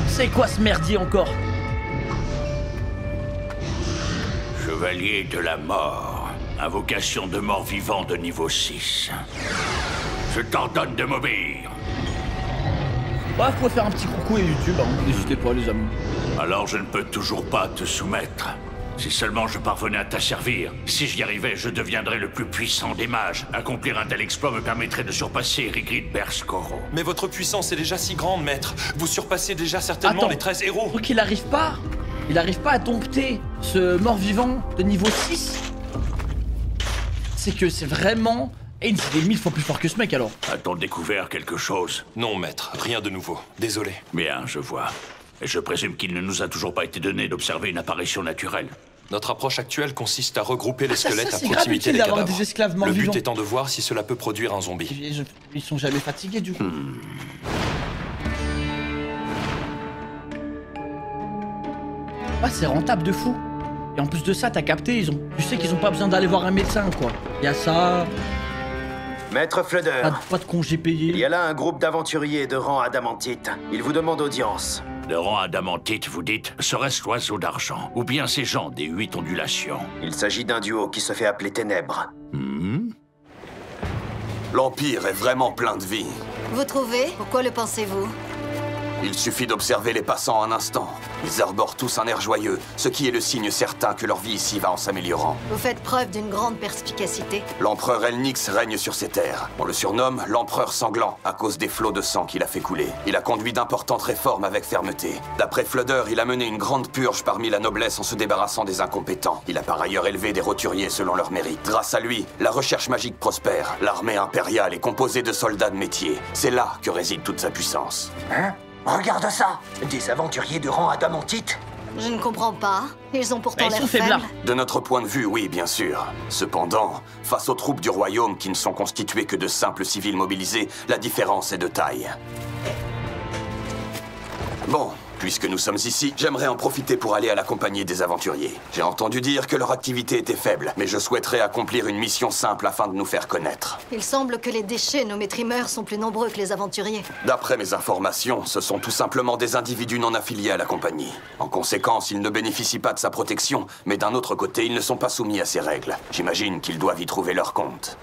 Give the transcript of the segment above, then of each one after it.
C'est quoi ce merdier encore? Chevalier de la mort. Invocation de mort vivant de niveau 6. Je t'ordonne de m'obéir. Ouais, vous pouvez faire un petit coucou à YouTube, hein. N'hésitez pas les amis. Alors je ne peux toujours pas te soumettre. Si seulement je parvenais à t'asservir, si j'y arrivais, je deviendrais le plus puissant des mages. Accomplir un tel exploit me permettrait de surpasser Rigrid Berskoro. Mais votre puissance est déjà si grande, maître. Vous surpassez déjà certainement les 13 héros. Faut qu'il arrive pas. Il arrive pas à dompter ce mort-vivant de niveau 6. C'est que c'est vraiment... Et il est 1000 fois plus fort que ce mec alors. A-t-on découvert quelque chose? Non, maître, rien de nouveau. Désolé. Bien, je vois. Et je présume qu'il ne nous a toujours pas été donné d'observer une apparition naturelle. Notre approche actuelle consiste à regrouper les squelettes à c'est proximité grave des d'avoir cadavres. des esclaves Le morts-vivants. but étant de voir si cela peut produire un zombie. Ils sont jamais fatigués du coup. Ah, c'est rentable de fou. Et en plus de ça, t'as capté, tu sais qu'ils ont pas besoin d'aller voir un médecin quoi. Il y a ça, Maître Fludder, pas de congé payé. il y a là un groupe d'aventuriers de rang adamantite. Ils vous demandent audience. De rang adamantite, vous dites, serait-ce l'oiseau d'argent? Ou bien ces gens des 8 ondulations? Il s'agit d'un duo qui se fait appeler Ténèbres. L'Empire est vraiment plein de vie. Vous trouvez? Pourquoi le pensez-vous? Il suffit d'observer les passants un instant. Ils arborent tous un air joyeux, ce qui est le signe certain que leur vie ici va en s'améliorant. Vous faites preuve d'une grande perspicacité. L'empereur Elnix règne sur ces terres. On le surnomme l'empereur sanglant à cause des flots de sang qu'il a fait couler. Il a conduit d'importantes réformes avec fermeté. D'après Fludder, il a mené une grande purge parmi la noblesse en se débarrassant des incompétents. Il a par ailleurs élevé des roturiers selon leur mérite. Grâce à lui, la recherche magique prospère. L'armée impériale est composée de soldats de métier. C'est là que réside toute sa puissance. Hein? Regarde ça! Des aventuriers de rang adamantite? Je ne comprends pas. Ils ont pourtant Ils sont l'air faiblards. faibles. De notre point de vue, oui, bien sûr. Cependant, face aux troupes du royaume qui ne sont constituées que de simples civils mobilisés, la différence est de taille. Bon, puisque nous sommes ici, j'aimerais en profiter pour aller à la compagnie des aventuriers. J'ai entendu dire que leur activité était faible, mais je souhaiterais accomplir une mission simple afin de nous faire connaître. Il semble que les déchets nommés trimeurs sont plus nombreux que les aventuriers. D'après mes informations, ce sont tout simplement des individus non affiliés à la compagnie. En conséquence, ils ne bénéficient pas de sa protection, mais d'un autre côté, ils ne sont pas soumis à ses règles. J'imagine qu'ils doivent y trouver leur compte.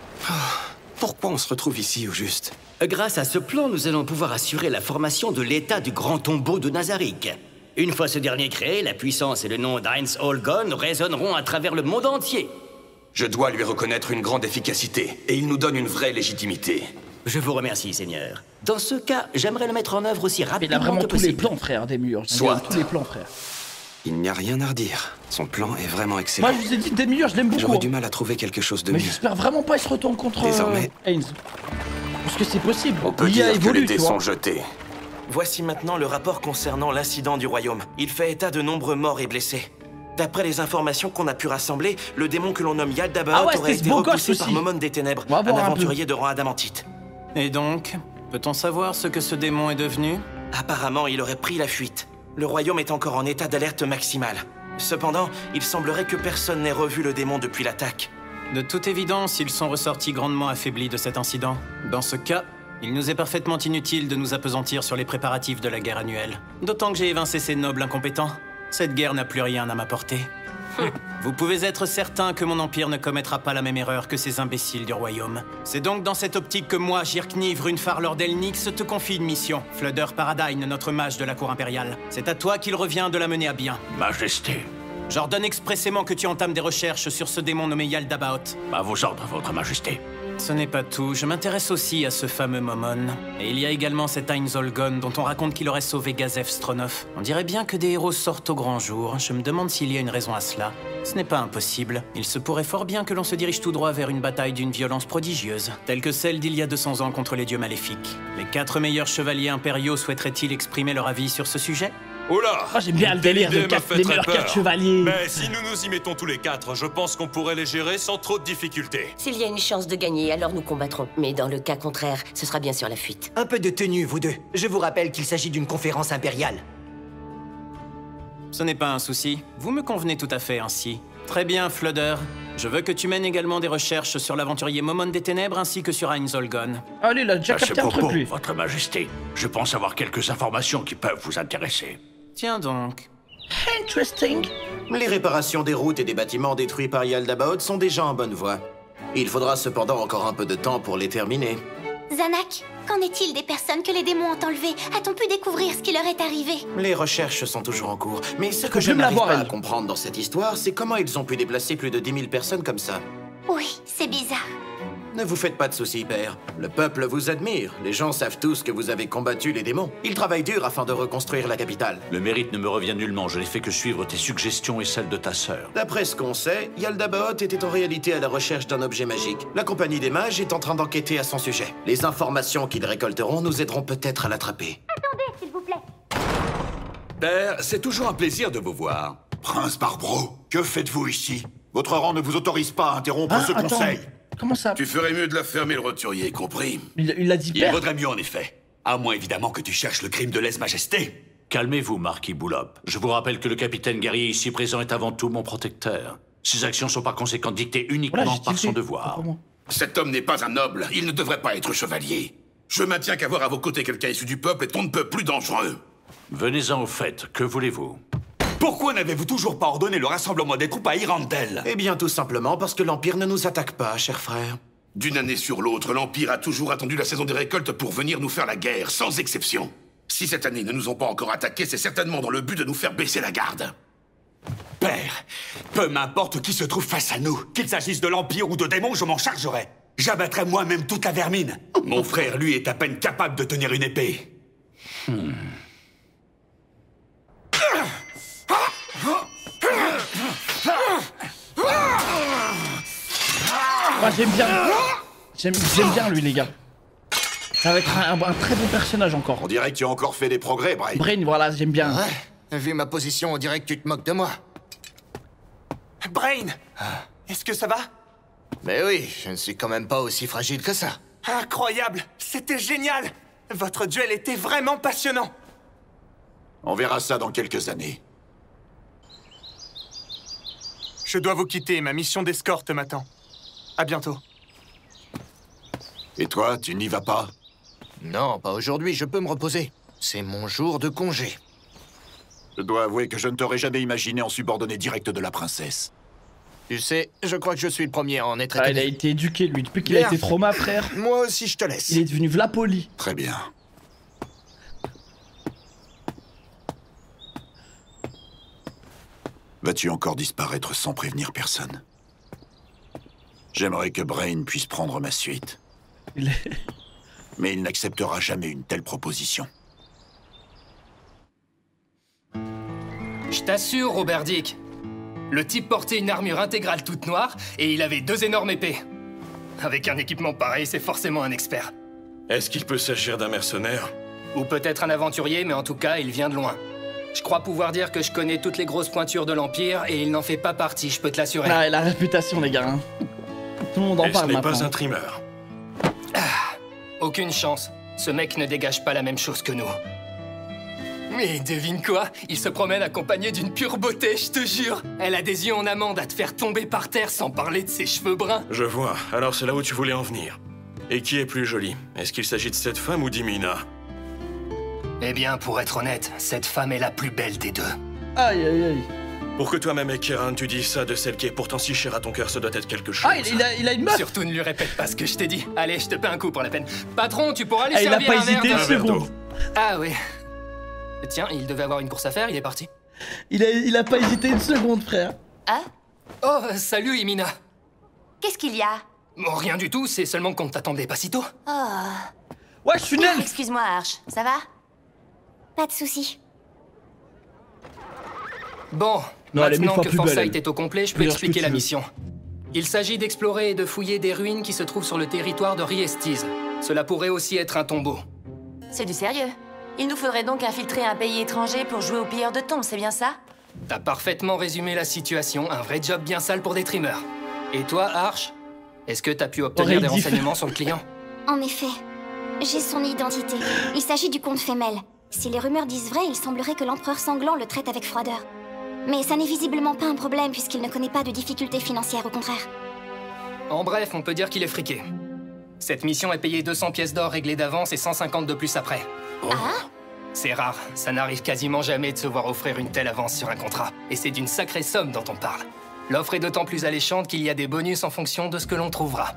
Pourquoi on se retrouve ici, au juste? Grâce à ce plan, nous allons pouvoir assurer la formation de l'état du grand tombeau de Nazarick. Une fois ce dernier créé, la puissance et le nom d'Heinz Holgon résonneront à travers le monde entier. Je dois lui reconnaître une grande efficacité, et il nous donne une vraie légitimité. Je vous remercie, Seigneur. Dans ce cas, j'aimerais le mettre en œuvre aussi Il a rapidement vraiment que tous les possible. plans frère des murs. Soit. Tous les plans frère. Il n'y a rien à redire. Son plan est vraiment excellent. Moi je vous ai dit des murs, je l'aime beaucoup. J'aurais du mal à trouver quelque chose de Mais mieux. j'espère vraiment pas qu'il se retourne contre Désormais. Haynes. Parce que c'est possible. On peut L'IA dire que évolue, les dés tu vois. sont jetés. Voici maintenant le rapport concernant l'incident du royaume. Il fait état de nombreux morts et blessés. D'après les informations qu'on a pu rassembler, le démon que l'on nomme Yaldabaoth Ah ouais, aurait c'était ce été beau gosse repoussé par aussi. Momon des Ténèbres, On va un voir un peu. aventurier de rang adamantite. Et donc, peut-on savoir ce que ce démon est devenu? Apparemment, il aurait pris la fuite. Le royaume est encore en état d'alerte maximale. Cependant, il semblerait que personne n'ait revu le démon depuis l'attaque. De toute évidence, ils sont ressortis grandement affaiblis de cet incident. Dans ce cas, il nous est parfaitement inutile de nous appesantir sur les préparatifs de la guerre annuelle. D'autant que j'ai évincé ces nobles incompétents. Cette guerre n'a plus rien à m'apporter. Vous pouvez être certain que mon empire ne commettra pas la même erreur que ces imbéciles du royaume. C'est donc dans cette optique que moi, Jirkniv Runefar Lord Elnix, te confie une mission. Fludder Paradine, notre mage de la cour impériale. C'est à toi qu'il revient de la mener à bien. Majesté, J'ordonne expressément que tu entames des recherches sur ce démon nommé Yaldabaoth. à vos ordres, votre majesté. Ce n'est pas tout, je m'intéresse aussi à ce fameux Momon. Et il y a également cet Heinz Holgon dont on raconte qu'il aurait sauvé Gazef Stronov. On dirait bien que des héros sortent au grand jour, je me demande s'il y a une raison à cela. Ce n'est pas impossible. Il se pourrait fort bien que l'on se dirige tout droit vers une bataille d'une violence prodigieuse, telle que celle d'il y a 200 ans contre les dieux maléfiques. Les 4 meilleurs chevaliers impériaux souhaiteraient-ils exprimer leur avis sur ce sujet? Oula! Ah, j'aime bien le délire de L'idée m'a fait les très meilleurs peur. 4 chevaliers. Mais si nous nous y mettons tous les 4, je pense qu'on pourrait les gérer sans trop de difficultés. S'il y a une chance de gagner, alors nous combattrons. Mais dans le cas contraire, ce sera bien sûr la fuite. Un peu de tenue, vous deux. Je vous rappelle qu'il s'agit d'une conférence impériale. Ce n'est pas un souci. Vous me convenez tout à fait ainsi. Très bien, Fludder. Je veux que tu mènes également des recherches sur l'aventurier Momon des Ténèbres ainsi que sur Heinz Holgon. Allez, il a déjà À ce capté un truc, propos, lui. Votre Majesté, je pense avoir quelques informations qui peuvent vous intéresser. Tiens donc. Interesting. Les réparations des routes et des bâtiments détruits par Yaldabaoth sont déjà en bonne voie. Il faudra cependant encore un peu de temps pour les terminer. Zanak, qu'en est-il des personnes que les démons ont enlevées? A-t-on pu découvrir ce qui leur est arrivé? Les recherches sont toujours en cours, mais ce que Je je vais me la n'arrive voir, pas à elle. comprendre dans cette histoire, c'est comment ils ont pu déplacer plus de 10 000 personnes comme ça. Oui, c'est bizarre. Ne vous faites pas de soucis, père. Le peuple vous admire. Les gens savent tous que vous avez combattu les démons. Ils travaillent dur afin de reconstruire la capitale. Le mérite ne me revient nullement, je n'ai fait que suivre tes suggestions et celles de ta sœur. D'après ce qu'on sait, Yaldabaoth était en réalité à la recherche d'un objet magique. La compagnie des mages est en train d'enquêter à son sujet. Les informations qu'ils récolteront nous aideront peut-être à l'attraper. Attendez, s'il vous plaît. Père, c'est toujours un plaisir de vous voir. Prince Barbro, que faites-vous ici? Votre rang ne vous autorise pas à interrompre ce attends. conseil. Comment ça? Tu ferais mieux de la fermer, le roturier, compris? Il l'a dit Il père. vaudrait mieux en effet. À moins évidemment que tu cherches le crime de lèse-majesté. Calmez-vous, Marquis Boulop. Je vous rappelle que le capitaine guerrier ici présent est avant tout mon protecteur. Ses actions sont par conséquent dictées uniquement Voilà, j'ai par tilté. son devoir. Cet homme n'est pas un noble, il ne devrait pas être chevalier. Je maintiens qu'avoir à vos côtés quelqu'un issu du peuple est on ne peut plus dangereux. Venez-en au fait, que voulez-vous? Pourquoi n'avez-vous toujours pas ordonné le rassemblement des troupes à Irandel? Eh bien, tout simplement parce que l'Empire ne nous attaque pas, cher frère. D'une année sur l'autre, l'Empire a toujours attendu la saison des récoltes pour venir nous faire la guerre, sans exception. Si cette année ne nous ont pas encore attaqués, c'est certainement dans le but de nous faire baisser la garde. Père, peu m'importe qui se trouve face à nous, qu'il s'agisse de l'Empire ou de démons, je m'en chargerai. J'abattrai moi-même toute la vermine. Mon frère, lui, est à peine capable de tenir une épée. Moi, j'aime bien. J'aime bien lui, les gars. Ça va être un très bon personnage encore. On dirait que tu as encore fait des progrès, Brain. Brain, voilà, j'aime bien. Ouais, vu ma position, on dirait que tu te moques de moi. Brain, est-ce que ça va? Mais oui, je ne suis quand même pas aussi fragile que ça. Incroyable, c'était génial. Votre duel était vraiment passionnant. On verra ça dans quelques années. Je dois vous quitter, ma mission d'escorte m'attend. À bientôt. Et toi, tu n'y vas pas? Non, pas aujourd'hui, je peux me reposer. C'est mon jour de congé. Je dois avouer que je ne t'aurais jamais imaginé en subordonné direct de la princesse. Tu sais, je crois que je suis le premier à en être Ah, étonné. il a été éduqué, lui. Depuis qu'il a Bien. été trauma, frère, Moi aussi, je te laisse. il est devenu vlapoli. Très bien. Vas-tu encore disparaître sans prévenir personne? J'aimerais que Brain puisse prendre ma suite. Mais il n'acceptera jamais une telle proposition. Je t'assure, Robert Dick. Le type portait une armure intégrale toute noire et il avait 2 énormes épées. Avec un équipement pareil, c'est forcément un expert. Est-ce qu'il peut s'agir d'un mercenaire? Ou peut-être un aventurier, mais en tout cas, il vient de loin. Je crois pouvoir dire que je connais toutes les grosses pointures de l'Empire et il n'en fait pas partie, je peux te l'assurer. Ah, la réputation, les gars. Hein. Tout le monde en Et ce parle n'est maintenant. pas un trimeur. Aucune chance. Ce mec ne dégage pas la même chose que nous. Mais devine quoi? Il se promène accompagné d'une pure beauté, je te jure. Elle a des yeux en amande à te faire tomber par terre sans parler de ses cheveux bruns. Je vois. Alors c'est là où tu voulais en venir. Et qui est plus jolie? Est-ce qu'il s'agit de cette femme ou d'Imina? Eh bien, pour être honnête, cette femme est la plus belle des deux. Aïe, aïe, aïe. Pour que toi-même et Kéran, tu dis ça de celle qui est pourtant si chère à ton cœur, ça doit être quelque chose. Ah, il a une meuf. Surtout ne lui répète pas ce que je t'ai dit. Allez, je te paie un coup pour la peine. Patron, tu pourras lui Ah, il a servir pas un verre hésité de... une seconde. Ah oui. Tiens, il devait avoir une course à faire, il est parti. Il a pas hésité une seconde, frère. Hein? Oh, salut, Imina. Qu'est-ce qu'il y a? Bon, rien du tout, c'est seulement qu'on t'attendait pas si tôt. Oh. Ouais, je suis naine. Excuse-moi, Arch, ça va? Pas de soucis. Bon, Non, elle est mille maintenant fois que plus belle, Forsyth elle. est au complet, je peux Plusieurs expliquer que la tu veux. mission. Il s'agit d'explorer et de fouiller des ruines qui se trouvent sur le territoire de Riestiz. Cela pourrait aussi être un tombeau. C'est du sérieux. Il nous faudrait donc infiltrer un pays étranger pour jouer au pilleur de tombes, c'est bien ça? T'as parfaitement résumé la situation, un vrai job bien sale pour des trimeurs. Et toi, Arch, est-ce que t'as pu obtenir des renseignements sur le client? En effet, j'ai son identité. Il s'agit du comte Femel. Si les rumeurs disent vrai, il semblerait que l'empereur sanglant le traite avec froideur. Mais ça n'est visiblement pas un problème puisqu'il ne connaît pas de difficultés financières, au contraire. En bref, on peut dire qu'il est friqué. Cette mission est payée 200 pièces d'or réglées d'avance et 150 de plus après. Ah? C'est rare, ça n'arrive quasiment jamais de se voir offrir une telle avance sur un contrat. Et c'est d'une sacrée somme dont on parle. L'offre est d'autant plus alléchante qu'il y a des bonus en fonction de ce que l'on trouvera.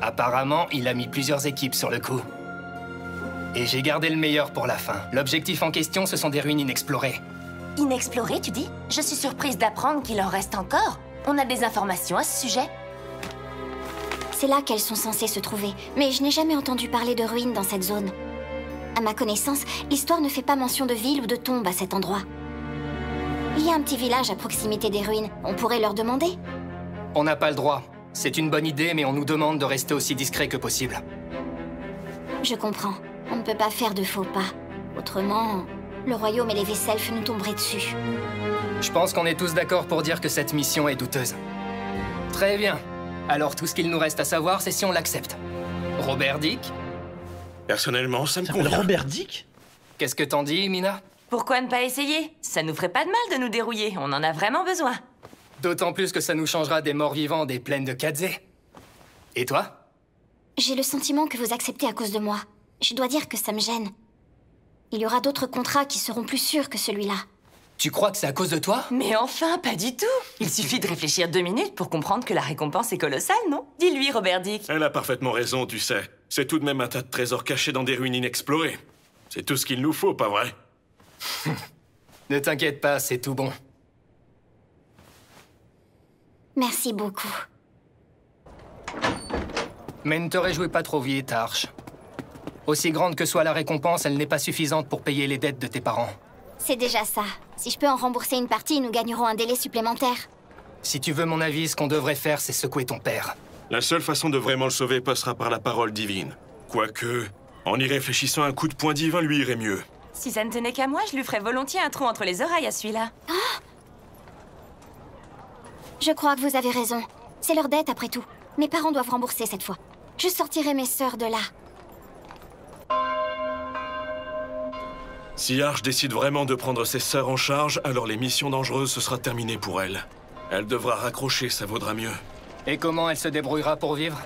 Apparemment, il a mis plusieurs équipes sur le coup. Et j'ai gardé le meilleur pour la fin. L'objectif en question, ce sont des ruines inexplorées. Inexplorées, tu dis? Je suis surprise d'apprendre qu'il en reste encore. On a des informations à ce sujet? C'est là qu'elles sont censées se trouver, mais je n'ai jamais entendu parler de ruines dans cette zone. À ma connaissance, l'histoire ne fait pas mention de ville ou de tombe à cet endroit. Il y a un petit village à proximité des ruines. On pourrait leur demander? On n'a pas le droit. C'est une bonne idée, mais on nous demande de rester aussi discret que possible. Je comprends. On ne peut pas faire de faux pas. Autrement, le royaume et les Vesselfs nous tomberaient dessus. Je pense qu'on est tous d'accord pour dire que cette mission est douteuse. Très bien. Alors tout ce qu'il nous reste à savoir, c'est si on l'accepte. Robert Dick? Personnellement, ça me convient. Robert Dick? Qu'est-ce que t'en dis, Mina? Pourquoi ne pas essayer? Ça nous ferait pas de mal de nous dérouiller, on en a vraiment besoin. D'autant plus que ça nous changera des morts-vivants des plaines de Kadzé. Et toi? J'ai le sentiment que vous acceptez à cause de moi. Je dois dire que ça me gêne. Il y aura d'autres contrats qui seront plus sûrs que celui-là. Tu crois que c'est à cause de toi? Mais enfin, pas du tout. Il suffit de réfléchir 2 minutes pour comprendre que la récompense est colossale, non? Dis-lui, Robert Dick. Elle a parfaitement raison, tu sais. C'est tout de même un tas de trésors cachés dans des ruines inexplorées. C'est tout ce qu'il nous faut, pas vrai? Ne t'inquiète pas, c'est tout bon. Merci beaucoup. Mais ne te réjouis pas trop vite, Arch. Aussi grande que soit la récompense, elle n'est pas suffisante pour payer les dettes de tes parents. C'est déjà ça. Si je peux en rembourser une partie, nous gagnerons un délai supplémentaire. Si tu veux mon avis, ce qu'on devrait faire, c'est secouer ton père. La seule façon de vraiment le sauver passera par la parole divine. Quoique, en y réfléchissant, un coup de poing divin lui irait mieux. Si ça ne tenait qu'à moi, je lui ferais volontiers un trou entre les oreilles à celui-là. Ah! Je crois que vous avez raison. C'est leur dette, après tout. Mes parents doivent rembourser cette fois. Je sortirai mes sœurs de là. Si Arch décide vraiment de prendre ses sœurs en charge, alors les missions dangereuses, ce sera terminé pour elle. Elle devra raccrocher, ça vaudra mieux. Et comment elle se débrouillera pour vivre?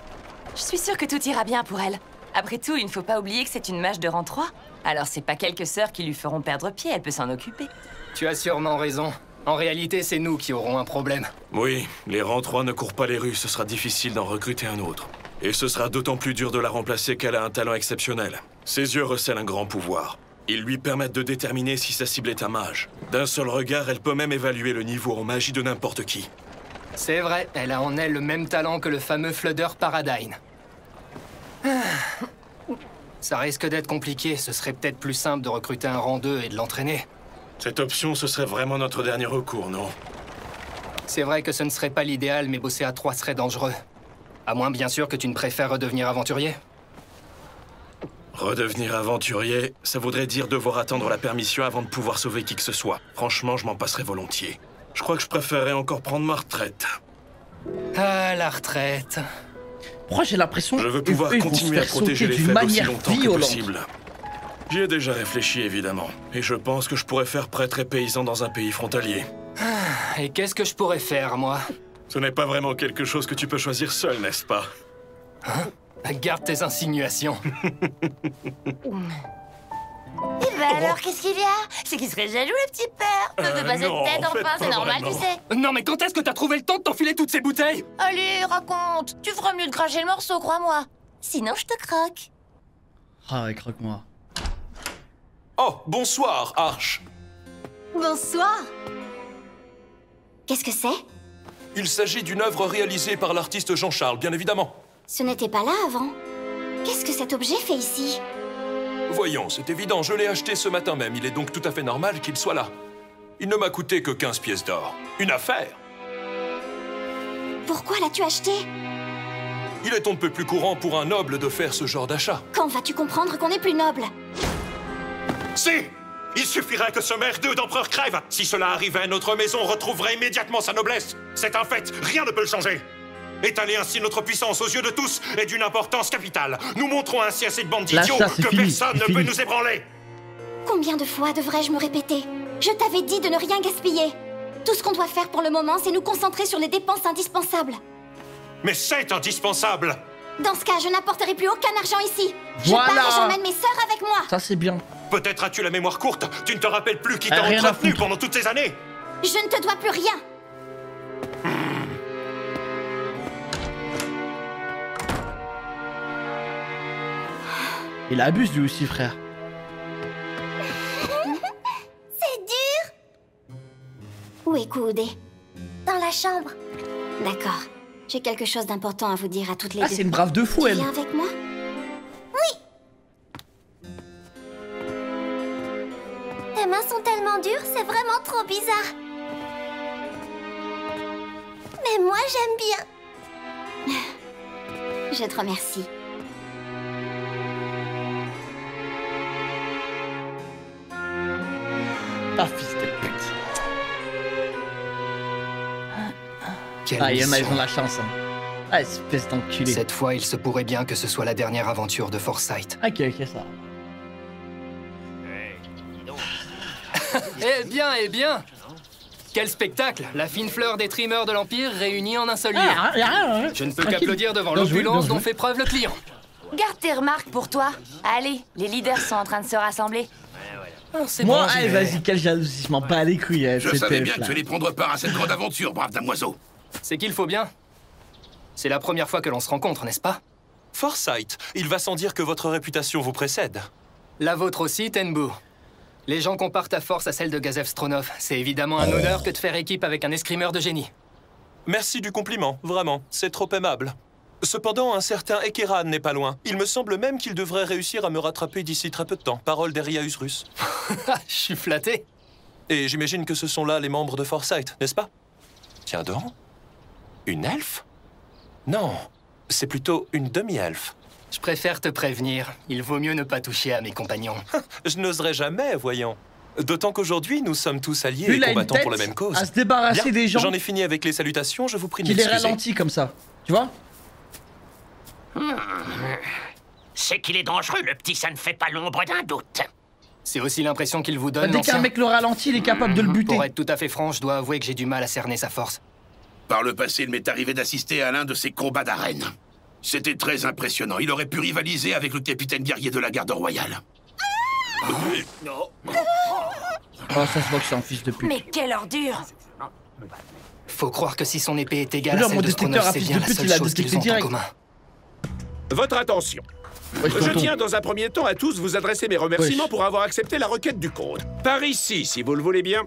Je suis sûre que tout ira bien pour elle. Après tout, il ne faut pas oublier que c'est une mage de rang 3. Alors c'est pas quelques sœurs qui lui feront perdre pied, elle peut s'en occuper. Tu as sûrement raison. En réalité, c'est nous qui aurons un problème. Oui, les rangs 3 ne courent pas les rues, ce sera difficile d'en recruter un autre. Et ce sera d'autant plus dur de la remplacer qu'elle a un talent exceptionnel. Ses yeux recèlent un grand pouvoir. Ils lui permettent de déterminer si sa cible est un mage. D'un seul regard, elle peut même évaluer le niveau en magie de n'importe qui. C'est vrai, elle a en elle le même talent que le fameux Fludder Paradine. Ça risque d'être compliqué, ce serait peut-être plus simple de recruter un rang 2 et de l'entraîner. Cette option, ce serait vraiment notre dernier recours, non? C'est vrai que ce ne serait pas l'idéal, mais bosser à 3 serait dangereux. À moins, bien sûr, que tu ne préfères redevenir aventurier. Redevenir aventurier, ça voudrait dire devoir attendre la permission avant de pouvoir sauver qui que ce soit. Franchement, je m'en passerais volontiers. Je crois que je préférerais encore prendre ma retraite. Ah, la retraite. Pourquoi j'ai l'impression je veux pouvoir continuer à protéger les faibles aussi longtemps que possible. J'y ai déjà réfléchi, évidemment. Et je pense que je pourrais faire prêtre et paysan dans un pays frontalier. Et qu'est-ce que je pourrais faire, moi? Ce n'est pas vraiment quelque chose que tu peux choisir seul, n'est-ce pas? Hein? Garde tes insinuations. Et bah alors, qu'est-ce qu'il y a? C'est qu'il serait jaloux, le petit père. Ne fais pas cette tête, enfin, c'est normal, tu sais. Non, mais quand est-ce que t'as trouvé le temps de t'enfiler toutes ces bouteilles? Allez, raconte. Tu feras mieux de cracher le morceau, crois-moi. Sinon, je te croque. Ah, ouais, croque-moi. Oh, bonsoir, Arch. Bonsoir. Qu'est-ce que c'est? Il s'agit d'une œuvre réalisée par l'artiste Jean-Charles, bien évidemment. Ce n'était pas là avant. Qu'est-ce que cet objet fait ici? Voyons, c'est évident, je l'ai acheté ce matin même. Il est donc tout à fait normal qu'il soit là. Il ne m'a coûté que 15 pièces d'or. Une affaire. Pourquoi l'as-tu acheté? Il est on ne peut plus courant pour un noble de faire ce genre d'achat. Quand vas-tu comprendre qu'on est plus noble? Si! Il suffirait que ce merdeux d'empereur crève. Si cela arrivait, notre maison retrouverait immédiatement sa noblesse. C'est un fait, rien ne peut le changer. Étaler ainsi notre puissance aux yeux de tous est d'une importance capitale. Nous montrons ainsi à cette bande d'idiots que personne ne peut nous ébranler. Combien de fois devrais-je me répéter? Je t'avais dit de ne rien gaspiller. Tout ce qu'on doit faire pour le moment, c'est nous concentrer sur les dépenses indispensables. Mais c'est indispensable! Dans ce cas, je n'apporterai plus aucun argent ici. Voilà. Je pars et j'emmène mes sœurs avec moi. Ça, c'est bien. Peut-être as-tu la mémoire courte. Tu ne te rappelles plus qui t'a Rien à entretenu foutre. pendant toutes ces années. Je ne te dois plus rien. Il abuse lui aussi, frère. C'est dur. Où est Koudé? Dans la chambre. D'accord. J'ai quelque chose d'important à vous dire à toutes les deux. Ah, c'est une brave de fou, elle. Tu viens avec moi? Oui. Tes mains sont tellement dures, c'est vraiment trop bizarre. Mais moi, j'aime bien. Je te remercie. Ah, fils de pute. Quelle Ah, il y en a, ils mission. ont la chance. Hein. Ah, espèce d'enculé. Cette fois, il se pourrait bien que ce soit la dernière aventure de Forsyth. Ok, ok, ça. Eh bien! Quel spectacle! La fine fleur des trimeurs de l'Empire réunie en un seul lieu. Je ne peux qu'applaudir devant l'opulence dont fait preuve le client. Garde tes remarques pour toi. Allez, les leaders sont en train de se rassembler. Moi, allez, vas-y, quelle jalousie, je m'en bats les couilles. Je savais bien que tu allais prendre part à cette grande aventure, brave damoiseau. C'est qu'il faut bien. C'est la première fois que l'on se rencontre, n'est-ce pas? Forsyth, il va sans dire que votre réputation vous précède. La vôtre aussi, Tenbu. Les gens comparent ta force à celle de Gazef Stronov. C'est évidemment un honneur que de faire équipe avec un escrimeur de génie. Merci du compliment, vraiment, c'est trop aimable. Cependant, un certain Ekeran n'est pas loin. Il me semble même qu'il devrait réussir à me rattraper d'ici très peu de temps. Parole d'Eriaus Russe. Je suis flatté. Et j'imagine que ce sont là les membres de Forsyth, n'est-ce pas? Tiens donc. Une elfe? Non, c'est plutôt une demi-elfe. Je préfère te prévenir. Il vaut mieux ne pas toucher à mes compagnons. Je n'oserais jamais, voyons. D'autant qu'aujourd'hui, nous sommes tous alliés Lui, et il a une combattants tête pour la même cause. à se débarrasser Bien, des gens. J'en ai fini avec les salutations, je vous prie de Qu'il les m'excuser. ralentit comme ça. Tu vois? C'est qu'il est dangereux, le petit, ça ne fait pas l'ombre d'un doute. C'est aussi l'impression qu'il vous donne, Dès qu'un l'ancien. mec le ralentit, il est capable de le buter. Pour être tout à fait franc, je dois avouer que j'ai du mal à cerner sa force. Par le passé, il m'est arrivé d'assister à l'un de ses combats d'arène. C'était très impressionnant. Il aurait pu rivaliser avec le capitaine guerrier de la garde royale. Oh, ça se voit que c'est un fils de pute. Mais quelle ordure! Faut croire que si son épée est égale Là, à mon celle de détecteur Stronov, à c'est fils bien de la pute, seule il a chose qu'ils détecté ont en direct. commun. Votre attention. Je tiens dans un premier temps à tous vous adresser mes remerciements pour avoir accepté la requête du comte. Par ici, si vous le voulez bien.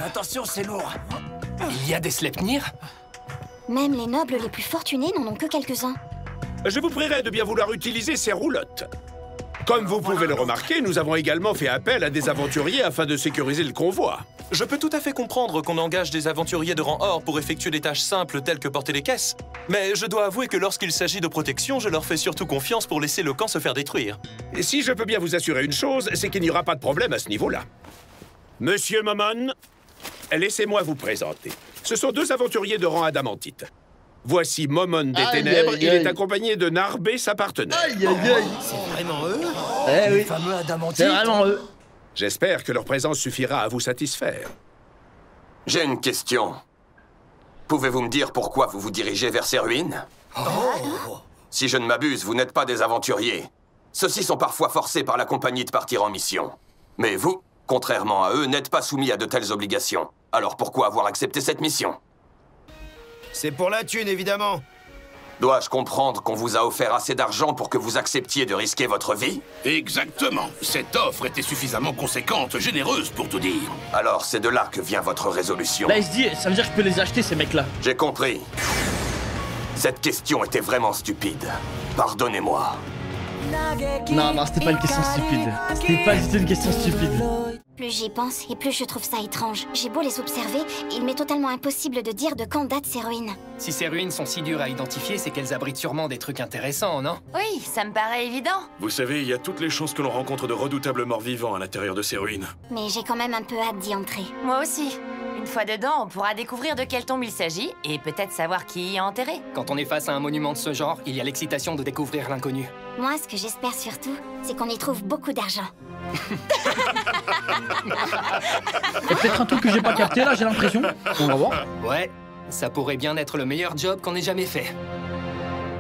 Attention, c'est lourd. Il y a des Sleipnir? Même les nobles les plus fortunés n'en ont que quelques-uns. Je vous prierai de bien vouloir utiliser ces roulottes. Comme vous pouvez le remarquer, nous avons également fait appel à des aventuriers afin de sécuriser le convoi. Je peux tout à fait comprendre qu'on engage des aventuriers de rang or pour effectuer des tâches simples telles que porter les caisses. Mais je dois avouer que lorsqu'il s'agit de protection, je leur fais surtout confiance pour laisser le camp se faire détruire. Et si je peux bien vous assurer une chose, c'est qu'il n'y aura pas de problème à ce niveau-là. Monsieur Momon, laissez-moi vous présenter. Ce sont deux aventuriers de rang adamantite. Voici Momon des Aïe, Ténèbres, aïe, il aïe. est accompagné de Narbé, sa partenaire. Aïe, aïe, aïe. C'est vraiment eux? Eh Les oui. fameux adamantites? C'est vraiment eux. J'espère que leur présence suffira à vous satisfaire. J'ai une question. Pouvez-vous me dire pourquoi vous vous dirigez vers ces ruines? Si je ne m'abuse, vous n'êtes pas des aventuriers. Ceux-ci sont parfois forcés par la compagnie de partir en mission. Mais vous, contrairement à eux, n'êtes pas soumis à de telles obligations. Alors pourquoi avoir accepté cette mission? C'est pour la thune, évidemment. Dois-je comprendre qu'on vous a offert assez d'argent pour que vous acceptiez de risquer votre vie? Exactement. Cette offre était suffisamment conséquente, généreuse pour tout dire. Alors c'est de là que vient votre résolution. Là, il se dit, ça veut dire que je peux les acheter, ces mecs-là. J'ai compris. Cette question était vraiment stupide. Pardonnez-moi. Non, non, c'était pas une question stupide. C'était pas du tout une question stupide. Plus j'y pense, et plus je trouve ça étrange. J'ai beau les observer, il m'est totalement impossible de dire de quand datent ces ruines. Si ces ruines sont si dures à identifier, c'est qu'elles abritent sûrement des trucs intéressants, non? Oui, ça me paraît évident. Vous savez, il y a toutes les chances que l'on rencontre de redoutables morts-vivants à l'intérieur de ces ruines. Mais j'ai quand même un peu hâte d'y entrer. Moi aussi. Une fois dedans, on pourra découvrir de quelle tombe il s'agit et peut-être savoir qui y est enterré. Quand on est face à un monument de ce genre, il y a l'excitation de découvrir l'inconnu. Moi, ce que j'espère surtout, c'est qu'on y trouve beaucoup d'argent. Et peut-être un truc que j'ai pas capté là, j'ai l'impression. On va voir. Ouais, ça pourrait bien être le meilleur job qu'on ait jamais fait.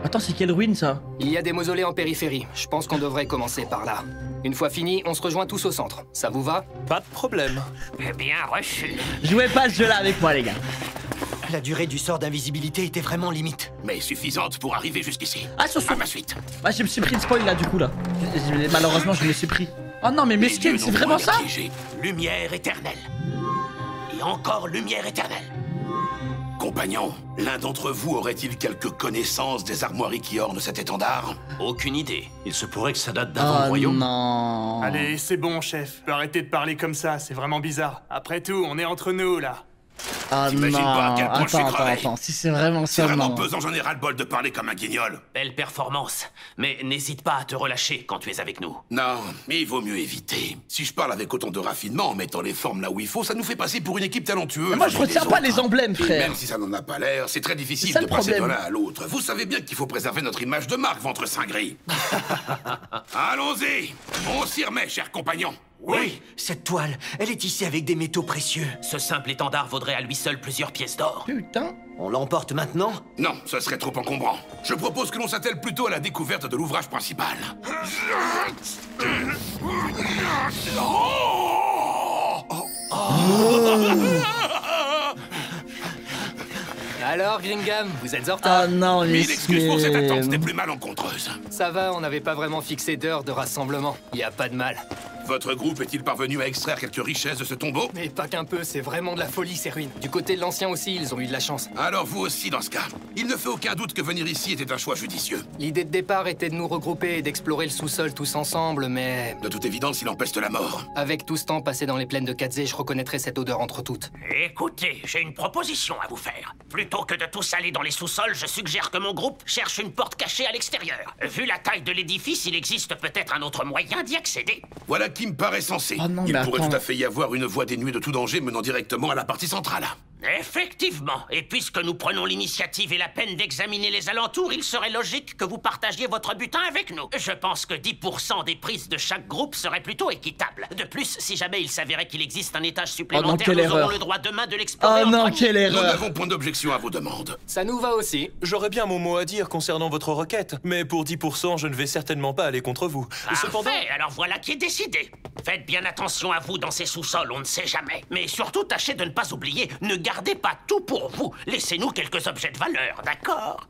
Attends, c'est quelle ruine ça? Il y a des mausolées en périphérie. Je pense qu'on devrait commencer par là. Une fois fini, on se rejoint tous au centre. Ça vous va? Pas de problème. Bien reçu. Jouez pas ce jeu là avec moi, les gars. La durée du sort d'invisibilité était vraiment limite. Mais suffisante pour arriver jusqu'ici. Ah, sur À ma suite. Bah, je me suis pris de spoil là, du coup, là. Malheureusement, je me suis pris. Oh non, mais mesquine, c'est vraiment ça? Lumière éternelle. Et encore lumière éternelle. Compagnon, l'un d'entre vous aurait-il quelques connaissances des armoiries qui ornent cet étendard? Aucune idée. Il se pourrait que ça date d'avant le royaume. Non. Allez, c'est bon, chef. Arrêtez de parler comme ça, c'est vraiment bizarre. Après tout, on est entre nous, là. Ah T'imagines pas à quel point je suis crevé. attends, si c'est vraiment ça, C'est vraiment non. pesant, j'en ai ras-le-bol de parler comme un guignol. Belle performance. Mais n'hésite pas à te relâcher quand tu es avec nous. Non, mais il vaut mieux éviter. Si je parle avec autant de raffinement en mettant les formes là où il faut, ça nous fait passer pour une équipe talentueuse. Mais moi, je retiens pas les emblèmes, Et frère. même si ça n'en a pas l'air, c'est très difficile ça, de le passer de problème. l'un à l'autre. Vous savez bien qu'il faut préserver notre image de marque, ventre saint gris. Allons-y. On s'y remet, cher compagnon. Oui, cette toile, elle est tissée avec des métaux précieux. Ce simple étendard vaudrait à lui seul plusieurs pièces d'or. Putain. On l'emporte maintenant? Non, ce serait trop encombrant. Je propose que l'on s'attelle plutôt à la découverte de l'ouvrage principal. Alors, Gringham, vous êtes en retard? Ah non, mais Mille excuses pour cette attente, c'était plus malencontreuse. Ça va, on n'avait pas vraiment fixé d'heure de rassemblement. Y a pas de mal. Votre groupe est-il parvenu à extraire quelques richesses de ce tombeau? Mais pas qu'un peu, c'est vraiment de la folie, ces ruines. Du côté de l'ancien aussi, ils ont eu de la chance. Alors vous aussi dans ce cas. Il ne fait aucun doute que venir ici était un choix judicieux. L'idée de départ était de nous regrouper et d'explorer le sous-sol tous ensemble, mais... De toute évidence, il empeste la mort. Avec tout ce temps passé dans les plaines de Kadzé, je reconnaîtrais cette odeur entre toutes. Écoutez, j'ai une proposition à vous faire. Plutôt que de tous aller dans les sous-sols, je suggère que mon groupe cherche une porte cachée à l'extérieur. Vu la taille de l'édifice, il existe peut-être un autre moyen d'y accéder. Voilà qui me paraît sensé. Oh non, il mais pourrait attends. tout à fait y avoir une voie dénuée de tout danger menant directement à la partie centrale. Effectivement. Et puisque nous prenons l'initiative et la peine d'examiner les alentours, il serait logique que vous partagiez votre butin avec nous. Je pense que 10% des prises de chaque groupe serait plutôt équitable. De plus, si jamais il s'avérait qu'il existe un étage supplémentaire, quelle nous erreur. aurons le droit demain de l'explorer. Oh en non, premier. quelle Nous erreur. n'avons point d'objection à vos demandes. Ça nous va aussi. J'aurais bien mon mot à dire concernant votre requête, mais pour 10%, je ne vais certainement pas aller contre vous. Cependant... Parfait, alors voilà qui est décidé. Faites bien attention à vous dans ces sous-sols, on ne sait jamais. Mais surtout, tâchez de ne pas oublier, ne gardez pas tout pour vous. Laissez-nous quelques objets de valeur, d'accord?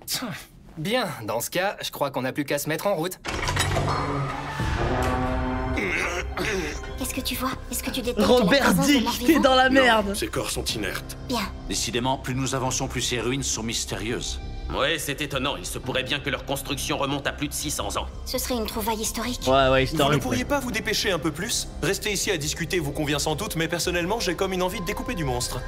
Bien, dans ce cas, je crois qu'on n'a plus qu'à se mettre en route. Qu'est-ce que tu vois? Est-ce que tu détectes Robert la présence de Dick, morts t'es vivants? dans la merde. Ces corps sont inertes. Bien. Décidément, plus nous avançons, plus ces ruines sont mystérieuses. Ouais, c'est étonnant. Il se pourrait bien que leur construction remonte à plus de 600 ans. Ce serait une trouvaille historique. Ouais, Vous ne historique. pourriez pas vous dépêcher un peu plus? Rester ici à discuter vous convient sans doute, mais personnellement, j'ai comme une envie de découper du monstre.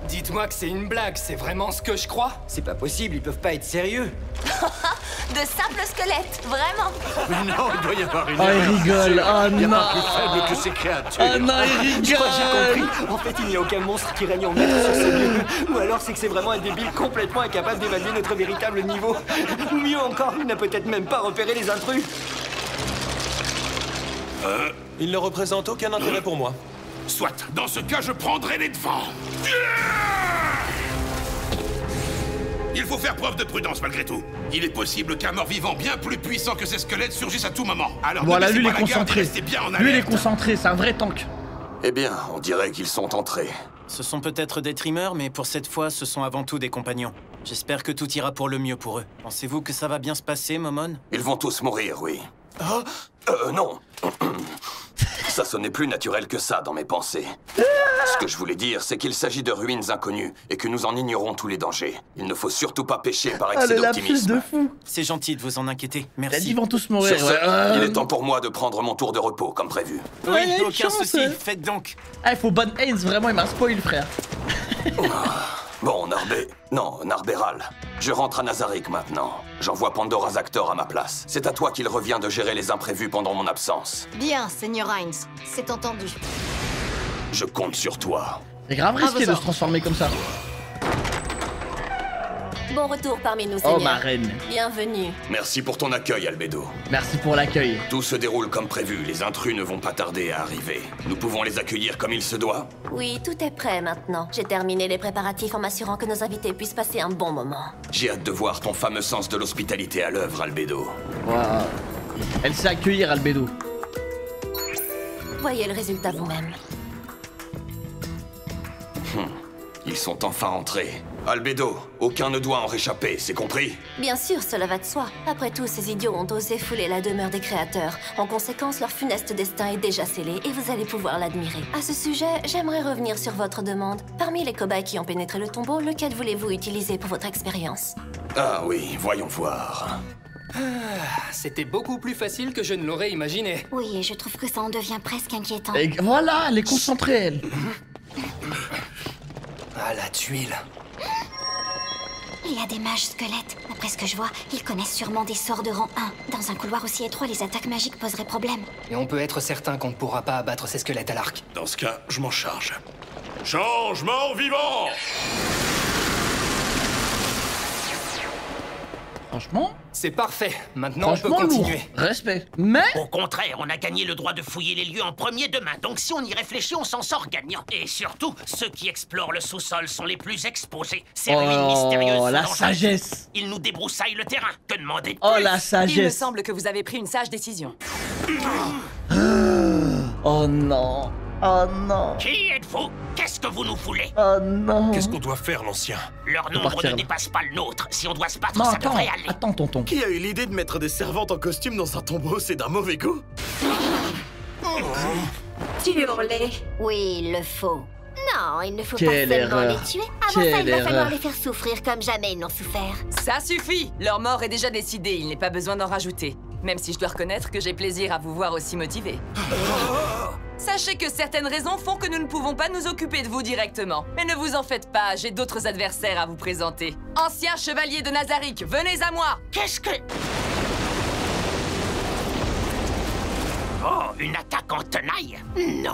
Dites-moi que c'est une blague, c'est vraiment ce que je crois? C'est pas possible, ils peuvent pas être sérieux. De simples squelettes, vraiment. Non, il doit y avoir une Oh, il rigole. Oh Il n'y a non. pas plus faible que ces créatures. Oh non, il Je crois que j'ai rigole. compris. En fait, il n'y a aucun monstre qui règne en maître sur ce lieu. Ou alors c'est que c'est vraiment un débile complètement incapable d'évaluer notre véritable niveau. Ou mieux encore, il n'a peut-être même pas repéré les intrus. Il ne représente aucun intérêt pour moi. Soit, dans ce cas, je prendrai les devants. Il faut faire preuve de prudence malgré tout. Il est possible qu'un mort-vivant bien plus puissant que ces squelettes surgisse à tout moment. Alors Voilà, ne lui, il baissez est pas la garde et concentré. restez bien en Lui, il est alerte. concentré, c'est un vrai tank. Eh bien, on dirait qu'ils sont entrés. Ce sont peut-être des trimeurs, mais pour cette fois, ce sont avant tout des compagnons. J'espère que tout ira pour le mieux pour eux. Pensez-vous que ça va bien se passer, Momon? Ils vont tous mourir, oui. Oh, Non. Ça sonnait plus naturel que ça dans mes pensées. Ce que je voulais dire, c'est qu'il s'agit de ruines inconnues et que nous en ignorons tous les dangers. Il ne faut surtout pas pécher par Ah, excès le lapsus d'optimisme. de fou. c'est gentil de vous en inquiéter. Il a Merci. dit ils vont tous mourir. Sur ce, ouais. il est temps pour moi de prendre mon tour de repos, comme prévu. Oui, Ouais, il a une aucun chance. souci. Faites donc. Ah, il faut ban Haynes, vraiment, il m'a spoil, frère. Bon, Narberal. Je rentre à Nazarick maintenant. J'envoie Pandora Zactor à ma place. C'est à toi qu'il revient de gérer les imprévus pendant mon absence. Bien, Seigneur Hines. C'est entendu. Je compte sur toi. C'est grave risqué de se transformer comme ça. Bon retour parmi nous, Seigneur. Oh, ma reine. Bienvenue. Merci pour ton accueil, Albedo. Merci pour l'accueil. Tout se déroule comme prévu. Les intrus ne vont pas tarder à arriver. Nous pouvons les accueillir comme il se doit? Oui, tout est prêt maintenant. J'ai terminé les préparatifs en m'assurant que nos invités puissent passer un bon moment. J'ai hâte de voir ton fameux sens de l'hospitalité à l'œuvre, Albedo. Wow. Elle sait accueillir, Albedo. Voyez le résultat vous-même. Ils sont enfin entrés. Albedo, aucun ne doit en réchapper, c'est compris? Bien sûr, cela va de soi. Après tout, ces idiots ont osé fouler la demeure des créateurs. En conséquence, leur funeste destin est déjà scellé et vous allez pouvoir l'admirer. À ce sujet, j'aimerais revenir sur votre demande. Parmi les cobayes qui ont pénétré le tombeau, lequel voulez-vous utiliser pour votre expérience? Ah oui, voyons voir. C'était beaucoup plus facile que je ne l'aurais imaginé. Oui, et je trouve que ça en devient presque inquiétant. Et voilà, elle est concentrée, elle. Ah, la tuile. Il y a des mages squelettes. D'après ce que je vois, ils connaissent sûrement des sorts de rang 1. Dans un couloir aussi étroit, les attaques magiques poseraient problème. Et on peut être certain qu'on ne pourra pas abattre ces squelettes à l'arc. Dans ce cas, je m'en charge. Changement vivant! Franchement, c'est parfait. Maintenant, on peut franchement, continuer. lourd. Respect. Mais Au contraire, on a gagné le droit de fouiller les lieux en premier demain. Donc si on y réfléchit, on s'en sort gagnant. Et surtout, ceux qui explorent le sous-sol sont les plus exposés. Ces ruines mystérieuses sont la dangereuses. sagesse. Ils nous débroussaillent le terrain. Que demander de Oh, plus? la sagesse. Il me semble que vous avez pris une sage décision. Oh non. Oh non. Qui êtes-vous? Qu'est-ce que vous nous voulez? Oh non. Qu'est-ce qu'on doit faire, l'ancien? Leur nombre partir, ne là. dépasse pas le nôtre. Si on doit se battre, Non, ça attends, devrait aller. attends, tonton. Qui a eu l'idée de mettre des servantes en costume dans un tombeau? C'est d'un mauvais goût. Tu hurlais. Oui, il le faut. Non, il ne faut Quelle pas seulement erreur. les tuer. Avant ça, Quelle il va falloir erreur. les faire souffrir comme jamais ils n'ont souffert. Ça suffit. Leur mort est déjà décidée, il n'est pas besoin d'en rajouter. Même si je dois reconnaître que j'ai plaisir à vous voir aussi motivé. Sachez que certaines raisons font que nous ne pouvons pas nous occuper de vous directement. Mais ne vous en faites pas, j'ai d'autres adversaires à vous présenter. Ancien chevalier de Nazarick, venez à moi. Qu'est-ce que... Oh, une attaque en tenaille? Non.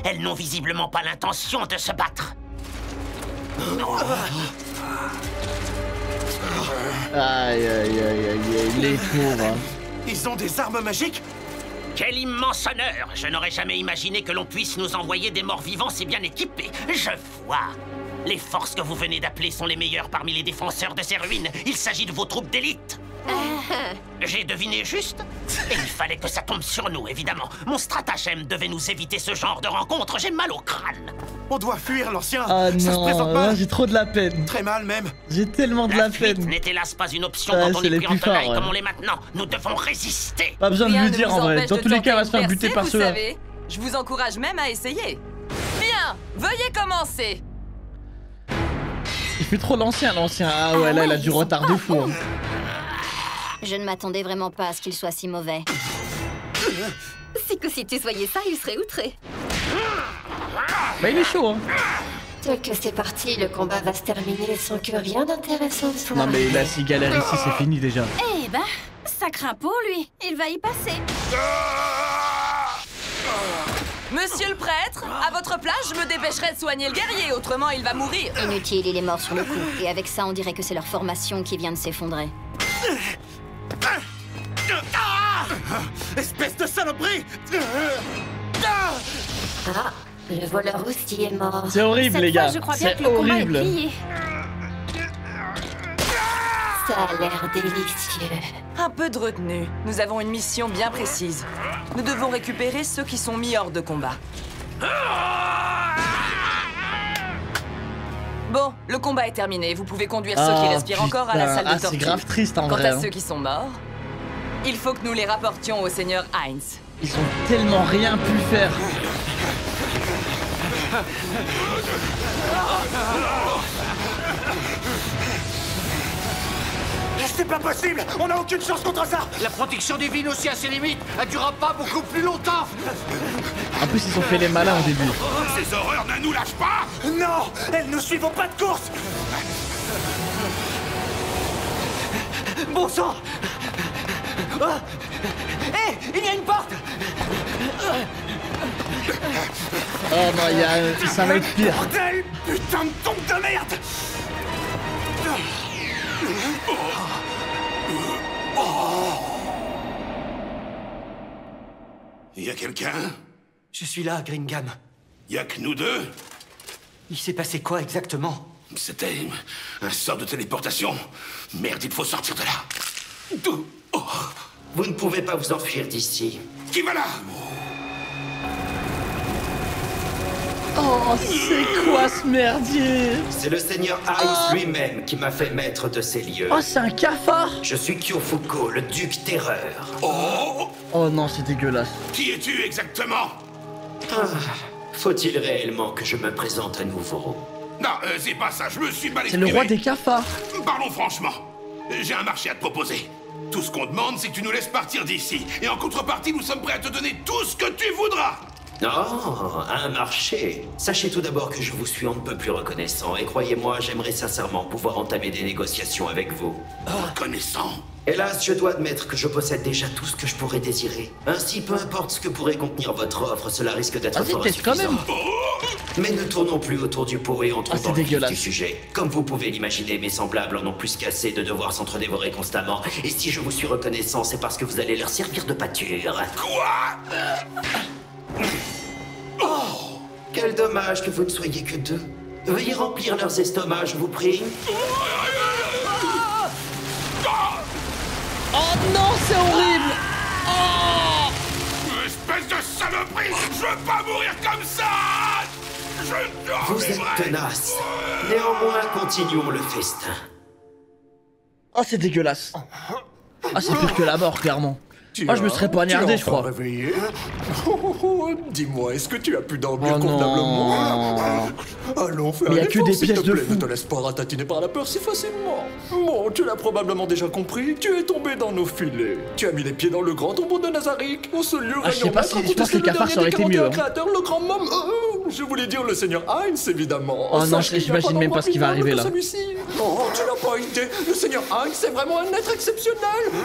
Elles n'ont visiblement pas l'intention de se battre. Aïe, aïe, aïe, aïe, aïe, les pauvres. Hein. Ils ont des armes magiques? Quel immense honneur! Je n'aurais jamais imaginé que l'on puisse nous envoyer des morts vivants si bien équipés. Je vois. Les forces que vous venez d'appeler sont les meilleures parmi les défenseurs de ces ruines. Il s'agit de vos troupes d'élite. J'ai deviné juste? Et il fallait que ça tombe sur nous, évidemment. Mon stratagème devait nous éviter ce genre de rencontre. J'ai mal au crâne. On doit fuir, l'ancien. Ah Ça se présente non, mal. j'ai trop de la peine. Très mal, même. J'ai tellement de la fuite peine. n'est hélas pas une option Ouais, quand on c'est est les pris en plus forts, tenaille ouais. comme on l'est maintenant. Nous devons résister. Pas besoin de Rien lui ne dire vous en vrai. empêche Dans de tous les cas, elle va tenter se faire une buter percée, par vous ceux-là. savez. Je vous encourage même à essayer. Bien, veuillez commencer. Il fait trop l'ancien. Ah ouais, là, il a du retard de fou. Hein. Je ne m'attendais vraiment pas à ce qu'il soit si mauvais. C'est que si tu voyais ça, il serait outré. Bah, il est chaud, hein. Tel que c'est parti, le combat va se terminer sans que rien d'intéressant ne soit. Non, mais là, s'il galère ici, c'est fini déjà. Eh ben, ça craint pour lui. Il va y passer. Monsieur le prêtre, à votre place, je me dépêcherai de soigner le guerrier, autrement il va mourir. Inutile, il est mort sur le coup. Et avec ça, on dirait que c'est leur formation qui vient de s'effondrer. Espèce de saloperie! Ah, le voleur aussi est mort. C'est horrible, Cette les fois, gars. je crois bien C'est que le combat est horrible. plié. Ça a l'air délicieux. Un peu de retenue. Nous avons une mission bien précise. Nous devons récupérer ceux qui sont mis hors de combat. Bon, le combat est terminé. Vous pouvez conduire ceux qui respirent encore à la salle de torture. C'est grave triste en Quant vrai. à Hein. ceux qui sont morts, il faut que nous les rapportions au seigneur Hines. Ils ont tellement rien pu faire. C'est pas possible! On n'a aucune chance contre ça! La protection divine aussi à ses limites, elle durera pas beaucoup plus longtemps. En plus, ils ont fait les malins au début. Ces horreurs ne nous lâchent pas! Non! Elles ne suivront pas de course! Bon sang! Hé! Il y a une porte! Oh non, ça va être pire. Bordel! Putain de tombe de merde! Y a quelqu'un? Je suis là, Gringham. Y a que nous deux? Il s'est passé quoi exactement? C'était un sort de téléportation. Merde, il faut sortir de là. Vous ne pouvez pas vous enfuir d'ici. Qui va là? Oh, c'est quoi ce merdier? C'est le seigneur Ice lui-même qui m'a fait maître de ces lieux. Oh, c'est un cafard. Je suis Kyofuko, le duc terreur. Oh non, c'est dégueulasse. Qui es-tu exactement? Faut-il réellement que je me présente à nouveau? Non, c'est pas ça, je me suis mal C'est exprimé. le roi des cafards. Parlons franchement. J'ai un marché à te proposer. Tout ce qu'on demande, c'est que tu nous laisses partir d'ici. Et en contrepartie, nous sommes prêts à te donner tout ce que tu voudras. Oh, un marché. Sachez tout d'abord que je vous suis on ne peut plus reconnaissant. Et croyez-moi, j'aimerais sincèrement pouvoir entamer des négociations avec vous. Reconnaissant? Hélas, je dois admettre que je possède déjà tout ce que je pourrais désirer. Ainsi, peu importe ce que pourrait contenir votre offre, cela risque d'être fort quand insuffisant. même. Mais ne tournons plus autour du pot et entrons dans le vif dégueulasse. du sujet. Comme vous pouvez l'imaginer, mes semblables en ont plus qu'assez de devoir s'entre-dévorer constamment. Et si je vous suis reconnaissant, c'est parce que vous allez leur servir de pâture. Quoi? Oh! Quel dommage que vous ne soyez que deux. Veuillez remplir leurs estomacs, je vous prie. Oh non, c'est horrible. Oh! Espèce de saloperie! Je veux pas mourir comme ça! Vous êtes tenace. Néanmoins, continuons le festin. Oh, c'est dégueulasse. Ah, c'est pire que la mort, clairement. Moi, je me serais poignardé, je crois. Réveillé. Dis-moi, est-ce que tu as pu dormir convenablement? Allons, fais un Mais y a que effort, des s'il pièces te de plaît. fou. Ne te laisse pas ratatiner par la peur si facilement. Bon, tu l'as probablement déjà compris, tu es tombé dans nos filets. Tu as mis les pieds dans le grand tombeau de Nazarick, au seul lieu Ah, je sais pas régnant si- je pense que les cafards, ça aurait été mieux, hein. Créateur, le grand môme. Je voulais dire le seigneur Heinz, évidemment. Oh non, Sache qu'il n'y a j'imagine pas même pas ce qui va d'endroit plus arriver, noble là. que celui-ci. Oh, tu n'as pas idée. Le seigneur Heinz est vraiment un être exceptionnel.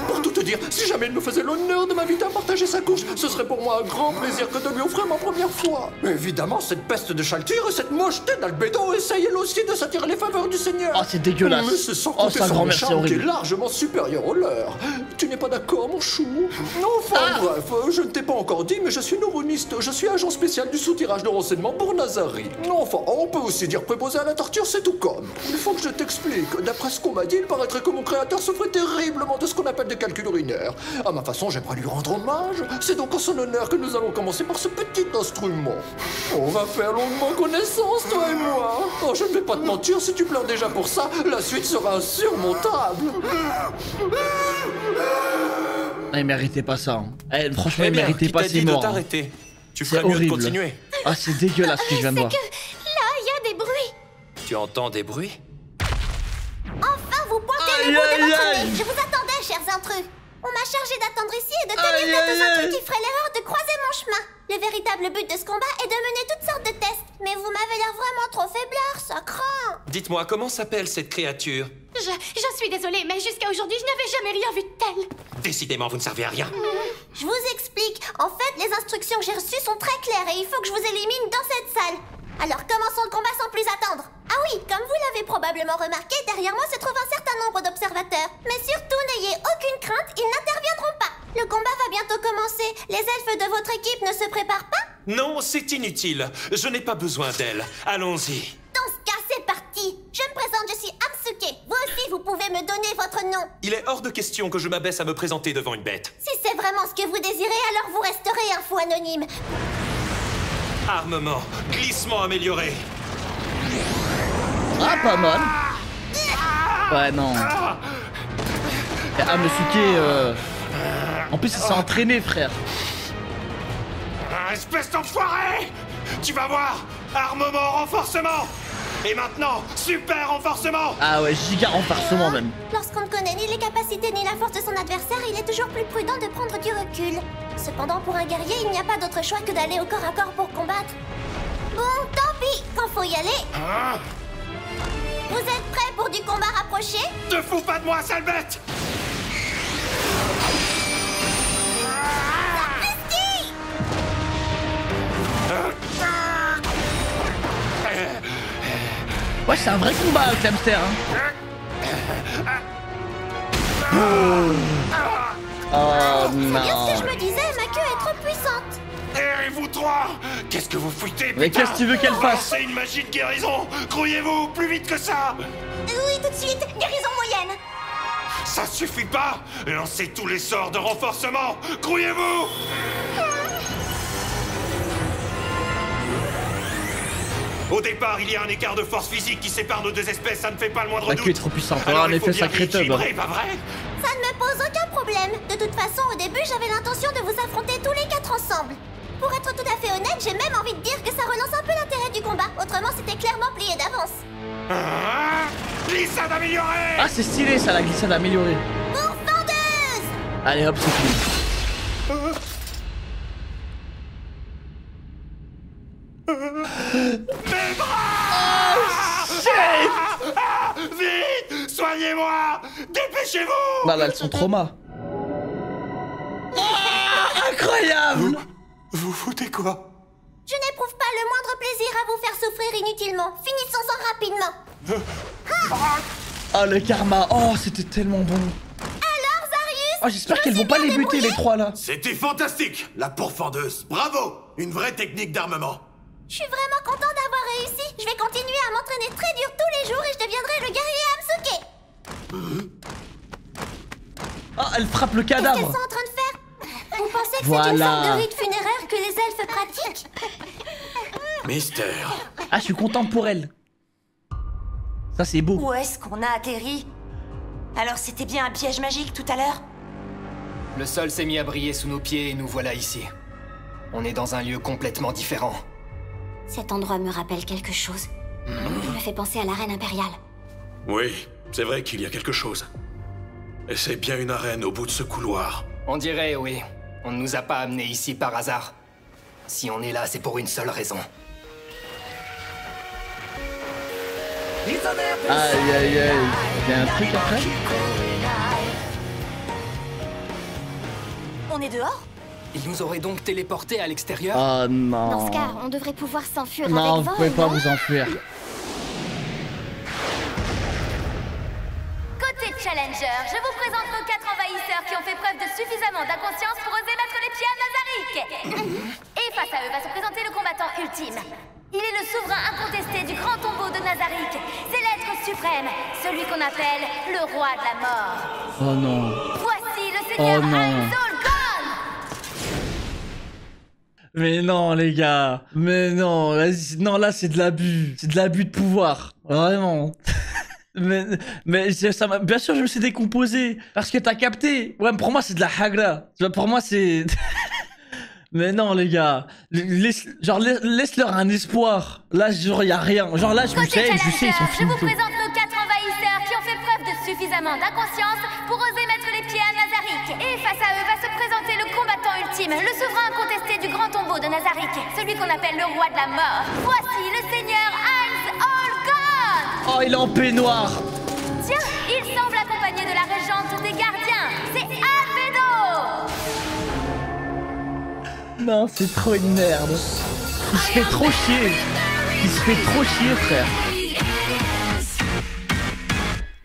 Pour tout te dire, si jamais il me faisait l'honneur de m'inviter à partager sa couche, ce serait pour moi un grand plaisir que de lui offrir ma première fois. Évidemment, cette peste de Chaltire et cette mocheté d'Albédo essayent elle aussi de s'attirer les faveurs du seigneur. Oh, c'est dégueulasse. Mais c'est sans Oh, compter sa son grand-mère, c'est charme qui est horrible. largement supérieur au leur. Tu n'es pas d'accord, mon chou? Enfin, bref, je ne t'ai pas encore dit, mais je suis neuroniste. Je suis agent spécial du soutirage de renseignements pour Nazari. Enfin, on peut aussi dire préposé à la torture, c'est tout comme. Il faut que je t'explique. D'après ce qu'on m'a dit, il paraîtrait que mon créateur souffrait terriblement de ce qu'on appelle des calculs urinaires. À ma façon, j'aimerais lui rendre hommage. C'est donc en son honneur que nous allons commencer par ce petit instrument. On va faire longuement connaissance, toi et moi. Oh, je ne vais pas te mentir, si tu pleures déjà pour ça, la suite sera insurmontable. Ah, il méritait pas ça. Hein. Eh, franchement, Eh il bien, méritait qui pas t'a ses dit de morts. t'arrêter? Tu C'est ferais mieux de horrible. continuer. Ah, c'est dégueulasse ce que je viens de voir. Là, il y a des bruits. Tu entends des bruits? Enfin, vous pointez Aïe, le bout de aïe, votre aïe. nez. Je vous attendais, chers intrus. On m'a chargé d'attendre ici et de Aïe, tenir tête aïe, aux intrus aïe. qui feraient l'erreur de croiser mon chemin. Le véritable but de ce combat est de mener toutes sortes de tests. Mais vous m'avez l'air vraiment trop faiblard, ça craint. Dites-moi, comment s'appelle cette créature? Je suis désolée, mais jusqu'à aujourd'hui, je n'avais jamais rien vu de tel. Décidément, vous ne servez à rien. Je vous explique. En fait, les instructions que j'ai reçues sont très claires et il faut que je vous élimine dans cette salle. Alors commençons le combat sans plus attendre. Ah oui, comme vous l'avez probablement remarqué, derrière moi se trouve un certain nombre d'observateurs. Mais surtout, n'ayez aucune crainte, ils n'interviendront pas. Le combat va bientôt commencer. Les elfes de votre équipe ne se préparent pas? Non, c'est inutile. Je n'ai pas besoin d'elle. Allons-y. Dans ce cas, c'est parti. Je me présente, je suis Amsuke. Vous aussi, vous pouvez me donner votre nom. Il est hors de question que je m'abaisse à me présenter devant une bête. Si c'est vraiment ce que vous désirez, alors vous resterez un fou anonyme. Armement, glissement amélioré. Ah, pas mal. Ouais, non. Ah, Amsuke, en plus, il s'est entraîné, frère. Espèce d'enfoiré! Tu vas voir! Armement renforcement! Et maintenant, super renforcement! Ah ouais, giga renforcement même. Lorsqu'on ne connaît ni les capacités ni la force de son adversaire, il est toujours plus prudent de prendre du recul. Cependant, pour un guerrier, il n'y a pas d'autre choix que d'aller au corps à corps pour combattre. Bon, tant pis, quand faut y aller. Vous êtes prêts pour du combat rapproché? Te fous pas de moi, sale bête! Ouais, c'est un vrai combat avec l'hamster. Hein. Oh non. C'est bien ce que je me disais, ma queue est trop puissante. Et vous trois, qu'est-ce que vous foutez, mais putain? qu'est-ce que tu veux qu'elle fasse? C'est une magie de guérison. Grouillez-vous plus vite que ça. Oui, tout de suite. Guérison moyenne. Ça suffit pas. Lancez tous les sorts de renforcement. Grouillez-vous. Au départ, il y a un écart de force physique qui sépare nos deux espèces, ça ne fait pas le moindre doute. La queue est trop puissante, Alors, en il faut effet bien sacré tub. rééquilibrer, pas vrai? Ça ne me pose aucun problème. De toute façon, au début, j'avais l'intention de vous affronter tous les 4 ensemble. Pour être tout à fait honnête, j'ai même envie de dire que ça relance un peu l'intérêt du combat. Autrement, c'était clairement plié d'avance. Glissade améliorée. Ah, c'est stylé ça, la glissade améliorée. Pourfendeuse. Allez hop, c'est fini. Mes bras! Shit! Vite! Soignez-moi! Dépêchez-vous! Bah là, elles sont traumas. Incroyable! Vous foutez quoi? Je n'éprouve pas le moindre plaisir à vous faire souffrir inutilement. Finissons-en rapidement. Oh, le karma. Oh, c'était tellement bon. Alors, Zarius? Oh, j'espère qu'elles vont pas les buter, les trois là. C'était fantastique, la pourfendeuse. Bravo! Une vraie technique d'armement. Je suis vraiment content d'avoir réussi. Je vais continuer à m'entraîner très dur tous les jours et je deviendrai le guerrier Hamsuke. Oh, elle frappe le Qu'est-ce cadavre. qu'elles sont en train de faire? Vous pensez que Voilà. c'est une sorte de rite funéraire que les elfes pratiquent? Mystère. Ah, je suis contente pour elle. Ça, c'est beau. Où est-ce qu'on a atterri? Alors c'était bien un piège magique tout à l'heure? Le sol s'est mis à briller sous nos pieds et nous voilà ici. On est dans un lieu complètement différent. Cet endroit me rappelle quelque chose. Il me fait penser à l'arène impériale. Oui, c'est vrai qu'il y a quelque chose. Et c'est bien une arène au bout de ce couloir. On dirait, oui. On ne nous a pas amenés ici par hasard. Si on est là, c'est pour une seule raison. Aïe aïe aïe. Il y a un truc après? On est dehors? Ils nous auraient donc téléportés à l'extérieur? Oh non. Dans ce cas, on devrait pouvoir s'enfuir Non, avec vous vol, pouvez pas non? vous enfuir. Côté Challenger, je vous présente vos 4 envahisseurs qui ont fait preuve de suffisamment d'inconscience pour oser mettre les pieds à Nazarick. Et face à eux va se présenter le combattant ultime. Il est le souverain incontesté du grand tombeau de Nazarick. C'est l'être suprême, celui qu'on appelle le roi de la mort. Oh non. Voici le seigneur Ainzol Gon. Mais non, les gars. Mais non, vas-y. Non, là, c'est de l'abus. C'est de l'abus de pouvoir. Vraiment. mais ça m'a... Bien sûr, je me suis décomposé. Parce que t'as capté. Ouais, pour moi, c'est de la hagra. Pour moi, c'est... Mais non, les gars. Laisse-leur un espoir. Là, genre, y a rien. Genre, là, je sais, ils sont Je finis. vous présente nos 4 envahisseurs qui ont fait preuve de suffisamment d'inconscience pour oser mettre les pieds à Nazarick. Et face à eux va se présenter le combattant ultime, le souverain incontesté du grand tombeau de Nazarick, celui qu'on appelle le roi de la mort. Voici le seigneur Ainzol Gon. Oh, il est en peignoir. Tiens, il semble accompagné de la régente des gardiens. C'est Albedo. Non, c'est trop une merde. Il se fait trop chier. Il se fait trop chier, frère.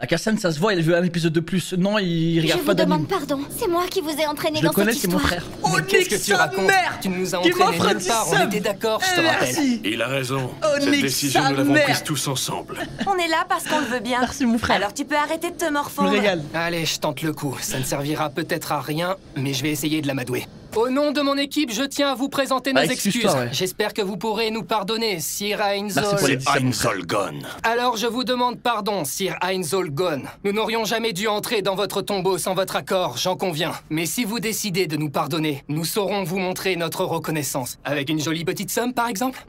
La Cassane, ça se voit, il a vu un épisode de plus. Non, il regarde pas Je vous d'anime. demande pardon. C'est moi qui vous ai entraîné Je le dans connais, cette c'est mon histoire. frère. Mais qu'est-ce que tu racontes? Tu nous as entraînés nulle part, on était d'accord, je te rappelle. Il a raison. Onyx, Cette décision, sa nous l'avons mère. prise tous ensemble. On est là parce qu'on le veut bien. Merci, mon frère. Alors tu peux arrêter de te morfondre. Allez, je tente le coup. Ça ne servira peut-être à rien, mais je vais essayer de l'amadouer. Au nom de mon équipe, je tiens à vous présenter nos excuses. ouais. J'espère que vous pourrez nous pardonner, Sir Ainzol. C'est Ainzol Gon. Alors je vous demande pardon, Sir Ainzol Gon. Nous n'aurions jamais dû entrer dans votre tombeau sans votre accord, j'en conviens. Mais si vous décidez de nous pardonner, nous saurons vous montrer notre reconnaissance. Avec une jolie petite somme, par exemple?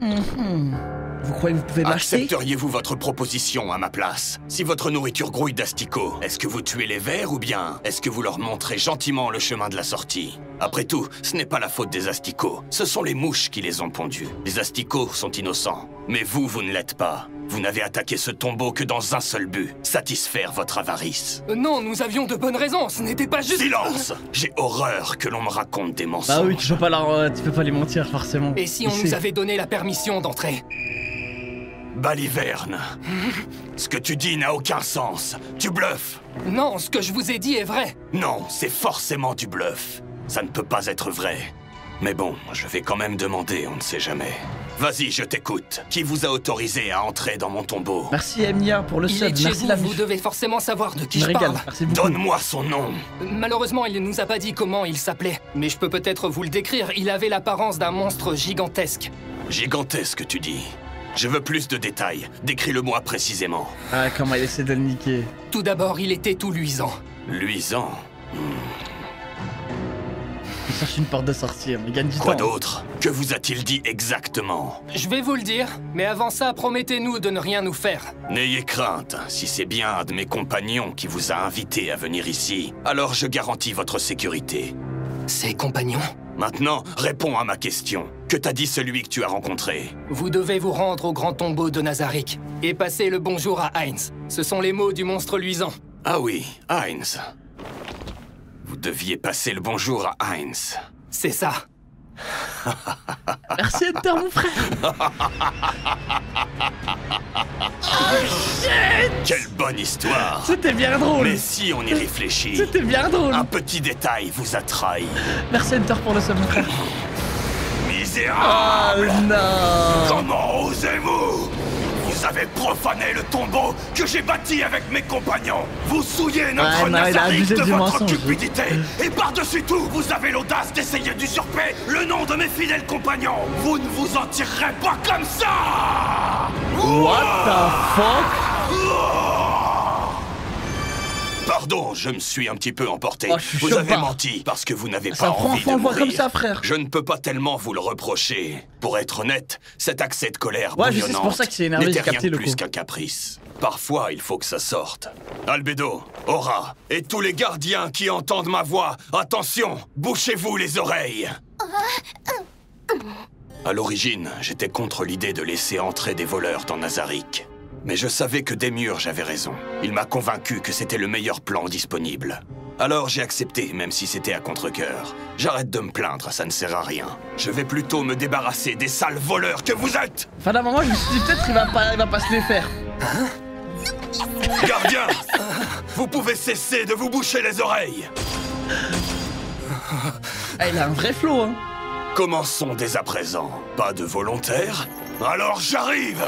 Vous croyez que vous pouvez m'acheter? Accepteriez-vous votre proposition à ma place? Si votre nourriture grouille d'asticots, est-ce que vous tuez les vers ou bien est-ce que vous leur montrez gentiment le chemin de la sortie? Après tout, ce n'est pas la faute des asticots, ce sont les mouches qui les ont pondus. Les asticots sont innocents, mais vous ne l'êtes pas. Vous n'avez attaqué ce tombeau que dans un seul but, satisfaire votre avarice. Non, nous avions de bonnes raisons, ce n'était pas juste... Silence! J'ai horreur que l'on me raconte des mensonges. Bah oui, tu peux pas les mentir, forcément. Et si Il on nous sait. avait donné la permission d'entrer? Baliverne, ce que tu dis n'a aucun sens. Tu bluffes. Non, ce que je vous ai dit est vrai. Non, c'est forcément du bluff. Ça ne peut pas être vrai. Mais bon, je vais quand même demander, on ne sait jamais. Vas-y, je t'écoute. Qui vous a autorisé à entrer dans mon tombeau? Merci Emilia pour le Il sub. est chez Merci vous, la vous devez forcément savoir de qui me je régale. parle. Merci beaucoup. Donne-moi son nom. Malheureusement, il ne nous a pas dit comment il s'appelait. Mais je peux peut-être vous le décrire. Il avait l'apparence d'un monstre gigantesque. Gigantesque, tu dis. Je veux plus de détails. Décris-le-moi précisément. Ah, comment il essaie de le niquer. Tout d'abord, il était tout luisant. Luisant. Il cherche une porte de sortie, mais il gagne du temps. Quoi d'autre? Que vous a-t-il dit exactement? Je vais vous le dire, mais avant ça, promettez-nous de ne rien nous faire. N'ayez crainte, si c'est bien un de mes compagnons qui vous a invité à venir ici, alors je garantis votre sécurité. Ses compagnons? Maintenant, réponds à ma question. Que t'a dit celui que tu as rencontré? Vous devez vous rendre au grand tombeau de Nazarick et passer le bonjour à Heinz. Ce sont les mots du monstre luisant. Ah oui, Heinz. Vous deviez passer le bonjour à Heinz. C'est ça. Merci Hector, mon frère. Oh shit! Quelle bonne histoire. C'était bien drôle. Mais si on y réfléchit, c'était bien drôle. Un petit détail vous a trahi. Merci Hector pour le sub, mon frère. Misérable! Oh non! Comment osez-vous? Vous avez profané le tombeau que j'ai bâti avec mes compagnons. Vous souillez notre Nazarick de votre cupidité. Et par-dessus tout, vous avez l'audace d'essayer d'usurper le nom de mes fidèles compagnons. Vous ne vous en tirerez pas comme ça! What the fuck? Pardon, je me suis un petit peu emporté. Oh, vous avez menti parce que vous n'avez pas envie de mourir. Comme ça, frère. Je ne peux pas tellement vous le reprocher. Pour être honnête, cet accès de colère ouais, bouillonnante c'est pour ça que c'est énervé, n'était rien capté de le plus coup. qu'un caprice. Parfois, il faut que ça sorte. Albedo, Aura, et tous les gardiens qui entendent ma voix, attention, bouchez-vous les oreilles. À l'origine, j'étais contre l'idée de laisser entrer des voleurs dans Nazarick. Mais je savais que Démiurge avait raison. Il m'a convaincu que c'était le meilleur plan disponible. Alors j'ai accepté, même si c'était à contre-cœur. J'arrête de me plaindre, ça ne sert à rien. Je vais plutôt me débarrasser des sales voleurs que vous êtes. Enfin d'un moment, je me suis dit peut-être qu'il va pas se les faire. Gardien, vous pouvez cesser de vous boucher les oreilles. Ah, il a un vrai flow, hein. Commençons dès à présent. Pas de volontaire? Alors j'arrive!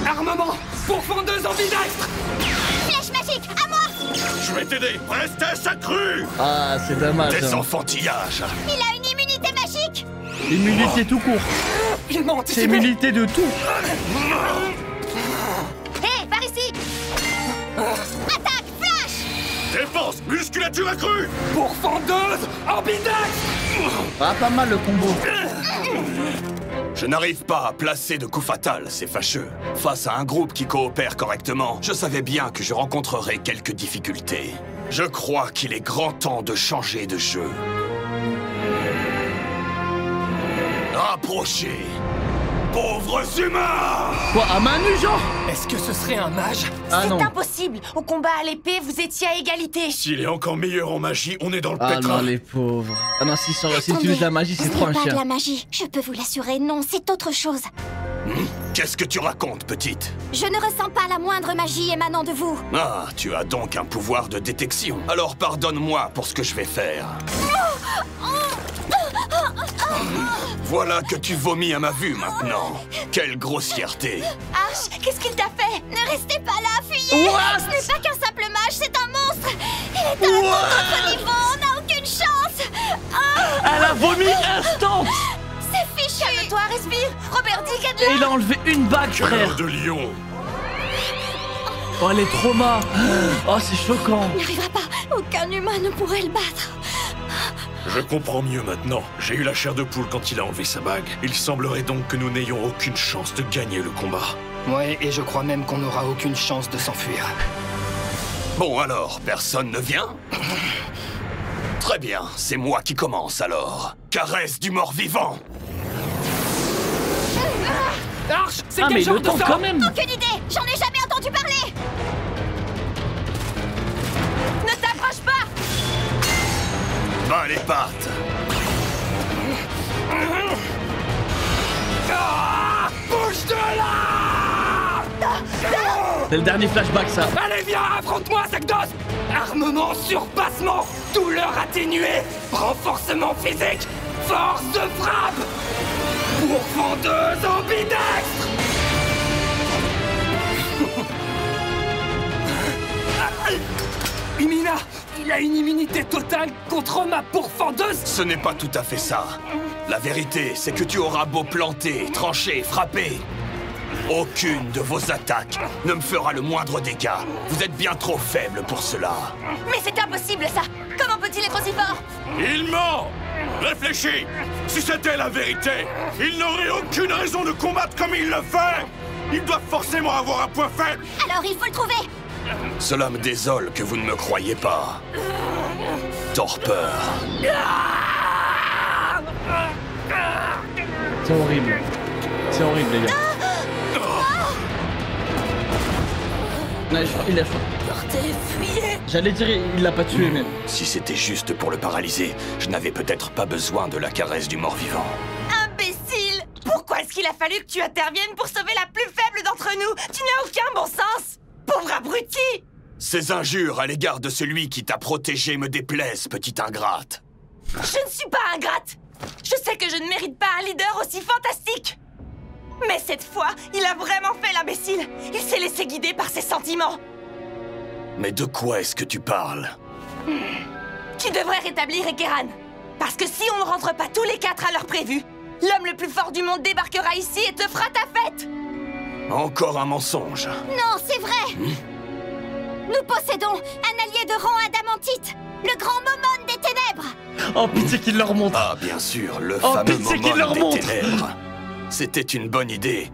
Armement! Pourfendeuse ambidextre! Flèche magique, à moi! Je vais t'aider! Prestesse accrue! Ah, c'est dommage. Des hein. enfantillages! Il a une immunité magique! Immunité tout court. Il m'a C'est immunité de tout. Hé, par ici! Attaque, flash! Défense! Musculature accrue! Pourfendeuse ambidextre! Ah, pas mal le combo. Je n'arrive pas à placer de coup fatal, c'est fâcheux. Face à un groupe qui coopère correctement, je savais bien que je rencontrerais quelques difficultés. Je crois qu'il est grand temps de changer de jeu. Approchez! Pauvres humains! Quoi, à main nue, genre? Est-ce que ce serait un mage? Ah non. C'est impossible. Au combat à l'épée, vous étiez à égalité. S'il est encore meilleur en magie, on est dans le Ah pétrin. non, les pauvres. Ah non, si tu Attendez, utilises la magie, c'est ce trop un n'est pas chien. de la magie, je peux vous l'assurer, non, c'est autre chose. Qu'est-ce que tu racontes, petite? Je ne ressens pas la moindre magie émanant de vous. Ah, tu as donc un pouvoir de détection. Alors pardonne-moi pour ce que je vais faire. Voilà que tu vomis à ma vue maintenant. Quelle grossièreté. Arch, qu'est-ce qu'il t'a fait? Ne restez pas là, fuyez! Ce n'est pas qu'un simple mage, c'est un monstre! Il est à notre niveau, on n'a aucune chance! Elle a vomi instant. C'est fichu! Calme-toi, respire. Robert, dis qu'elle Et il a enlevé une bague, frère. de lion! Oh, les traumas. Oh, c'est choquant. Il n'y arrivera pas, aucun humain ne pourrait le battre. Je comprends mieux maintenant. J'ai eu la chair de poule quand il a enlevé sa bague. Il semblerait donc que nous n'ayons aucune chance de gagner le combat. Ouais, et je crois même qu'on n'aura aucune chance de s'enfuir. Bon alors, personne ne vient? Très bien, c'est moi qui commence alors. Caresse du mort-vivant. Arch, c'est Ah, quel mais genre le de temps sort? quand même. Aucune idée! J'en ai jamais entendu parler! ne t'approche pas. Bas les pattes. Ah, bouge C'est le dernier flashback, ça. Allez, viens, affronte-moi, Zakdos! Armement, surpassement, douleur atténuée, renforcement physique, force de frappe, pourfendeuse ambidextre! Mina, il a une immunité totale contre ma pourfendeuse! Ce n'est pas tout à fait ça. La vérité, c'est que tu auras beau planter, trancher, frapper. Aucune de vos attaques ne me fera le moindre dégât. Vous êtes bien trop faible pour cela. Mais c'est impossible, ça! Comment peut-il être aussi fort? Il ment! Réfléchis! Si c'était la vérité, il n'aurait aucune raison de combattre comme il le fait! Il doit forcément avoir un point faible! Alors il faut le trouver! Cela me désole que vous ne me croyez pas. Torpeur. C'est horrible. C'est horrible, les gars. Ouais, il a faim. J'allais dire, il l'a pas tué, mais... Si c'était juste pour le paralyser, je n'avais peut-être pas besoin de la caresse du mort-vivant. Imbécile! Pourquoi est-ce qu'il a fallu que tu interviennes pour sauver la plus faible d'entre nous? Tu n'as aucun bon sens! Pauvre abruti! Ces injures à l'égard de celui qui t'a protégé me déplaisent, petite ingrate. Je ne suis pas ingrate! Je sais que je ne mérite pas un leader aussi fantastique! Mais cette fois, il a vraiment fait l'imbécile! Il s'est laissé guider par ses sentiments! Mais de quoi est-ce que tu parles? Tu devrais rétablir Ekeran! Parce que si on ne rentre pas tous les quatre à l'heure prévue, l'homme le plus fort du monde débarquera ici et te fera ta fête! Encore un mensonge. Non, c'est vrai! Nous possédons un allié de rang adamantite, le grand Momon des ténèbres! Oh, pitié qu'il leur montre! Ah, bien sûr, le fameux Momon des ténèbres! C'était une bonne idée.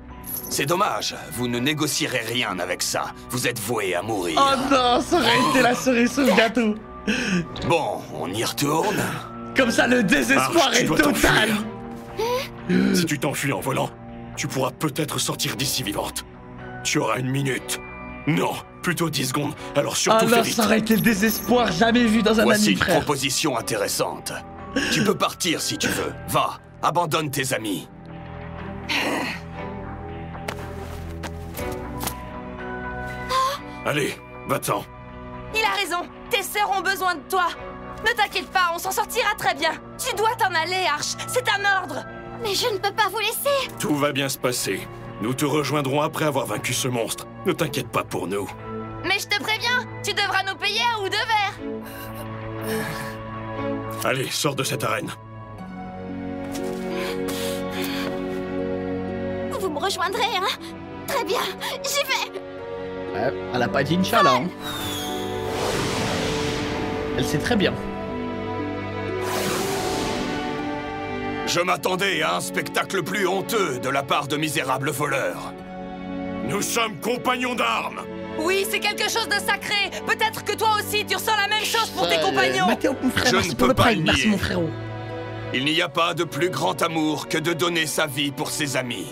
C'est dommage, vous ne négocierez rien avec ça. Vous êtes voué à mourir. Oh non, ça aurait été la cerise sur le gâteau. Bon, on y retourne. Comme ça, le désespoir est total. Si tu t'enfuis en volant, tu pourras peut-être sortir d'ici vivante. Tu auras 1 minute. Non, plutôt 10 secondes, alors surtout fais vite. Ça aurait été le désespoir jamais vu dans un Voici anime, frère. une proposition intéressante. Tu peux partir si tu veux. Va, abandonne tes amis. Allez, va-t'en. Il a raison, tes sœurs ont besoin de toi. Ne t'inquiète pas, on s'en sortira très bien. Tu dois t'en aller, Arch, c'est un ordre. Mais je ne peux pas vous laisser. Tout va bien se passer. Nous te rejoindrons après avoir vaincu ce monstre. Ne t'inquiète pas pour nous. Mais je te préviens, tu devras nous payer 1 ou 2 verres. Allez, sors de cette arène. Vous me rejoindrez, hein? Très bien, j'y vais. Ouais, elle a pas dit Inch'Allah. Hein. Elle sait très bien. Je m'attendais à un spectacle plus honteux de la part de misérables voleurs. Nous sommes compagnons d'armes. Oui, c'est quelque chose de sacré. Peut-être que toi aussi, tu ressens la même chose pour tes compagnons. Mathéo, mon frère, Je merci ne pour peux le pas prime. le Merci, nier. mon frérot. Il n'y a pas de plus grand amour que de donner sa vie pour ses amis.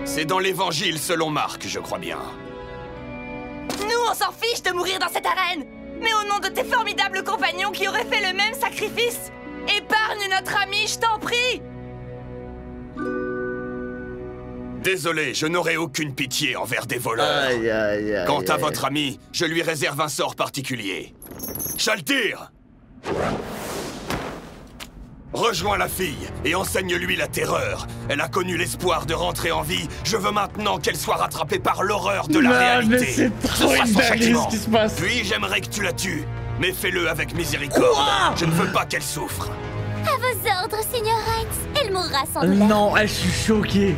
C'est dans l'évangile selon Marc, je crois bien. Nous, on s'en fiche de mourir dans cette arène. Mais au nom de tes formidables compagnons qui auraient fait le même sacrifice, épargne notre ami, je t'en prie. Désolé, je n'aurai aucune pitié envers des voleurs. Aïe, aïe, aïe, Quant à aïe. votre ami, je lui réserve un sort particulier. Shaltir! Rejoins la fille et enseigne-lui la terreur. Elle a connu l'espoir de rentrer en vie. Je veux maintenant qu'elle soit rattrapée par l'horreur de la Non, réalité. mais c'est trop Ce sera une son dinguerie, châtiment. ce qui se passe. Puis j'aimerais que tu la tues. Mais fais-le avec miséricorde. Quoi? Je ne veux pas qu'elle souffre. À vos ordres, Seigneur Reitz. Elle mourra sans douleur. Non, je suis choqué.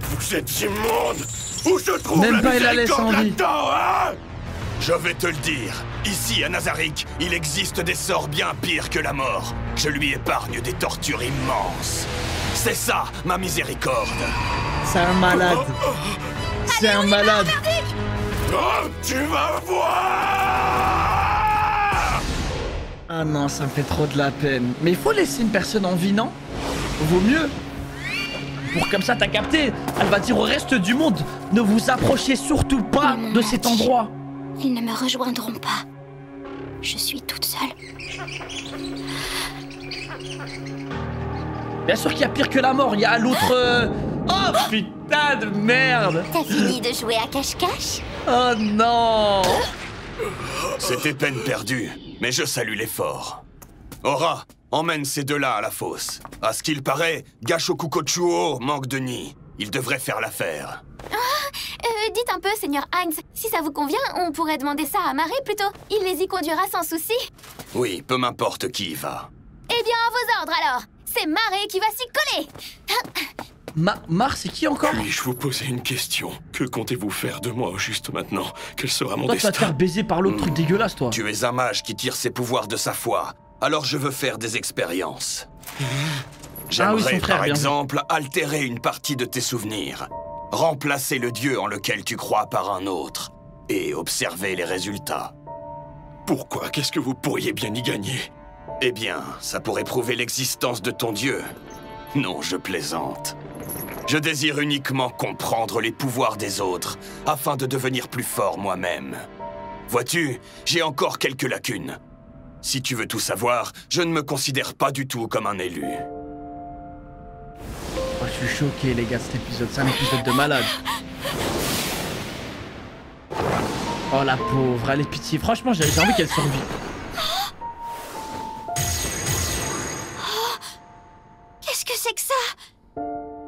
Vous êtes immonde. Où se trouve Même la pas il la laisse miséricorde en vie. là-dedans, hein? Je vais te le dire. Ici, à Nazarick, il existe des sorts bien pires que la mort. Je lui épargne des tortures immenses. C'est ça, ma miséricorde. C'est un malade. C'est un malade. Oh, tu vas voir. Ah non, ça me fait trop de la peine. Mais il faut laisser une personne en vie, non? Vaut mieux. Pour comme ça, t'as capté. Elle va dire au reste du monde, ne vous approchez surtout pas de cet endroit. Ils ne me rejoindront pas. Je suis toute seule. Bien sûr qu'il y a pire que la mort. Il y a l'autre... Oh, putain. putain de merde. T'as fini de jouer à cache-cache? Oh non. C'était peine perdue, mais je salue l'effort. Aura, emmène ces deux-là à la fosse. À ce qu'il paraît, Gashoku Kochuo manque de nid. Il devrait faire l'affaire. Dites un peu, Seigneur Heinz, si ça vous convient, on pourrait demander ça à Maré plutôt. Il les y conduira sans souci. Oui, peu m'importe qui y va. Eh bien, à vos ordres alors. C'est Maré qui va s'y coller. Mar, c'est qui encore? Puis-je vous poser une question? Que comptez-vous faire de moi juste maintenant? Quel sera mon Toi, tu vas destin? te faire baiser par l'autre truc dégueulasse, toi. Tu es un mage qui tire ses pouvoirs de sa foi. Alors je veux faire des expériences. J'aimerais, par exemple, altérer une partie de tes souvenirs. Remplacer le dieu en lequel tu crois par un autre. Et observer les résultats. Pourquoi? Qu'est-ce que vous pourriez bien y gagner? Eh bien, ça pourrait prouver l'existence de ton dieu. Non, je plaisante. Je désire uniquement comprendre les pouvoirs des autres, afin de devenir plus fort moi-même. Vois-tu, j'ai encore quelques lacunes. Si tu veux tout savoir, je ne me considère pas du tout comme un élu. Oh, je suis choqué, les gars, cet épisode. C'est un épisode de malade. Oh, la pauvre, elle est pitié. Franchement, j'ai envie qu'elle survive. Qu'est-ce que c'est que ça?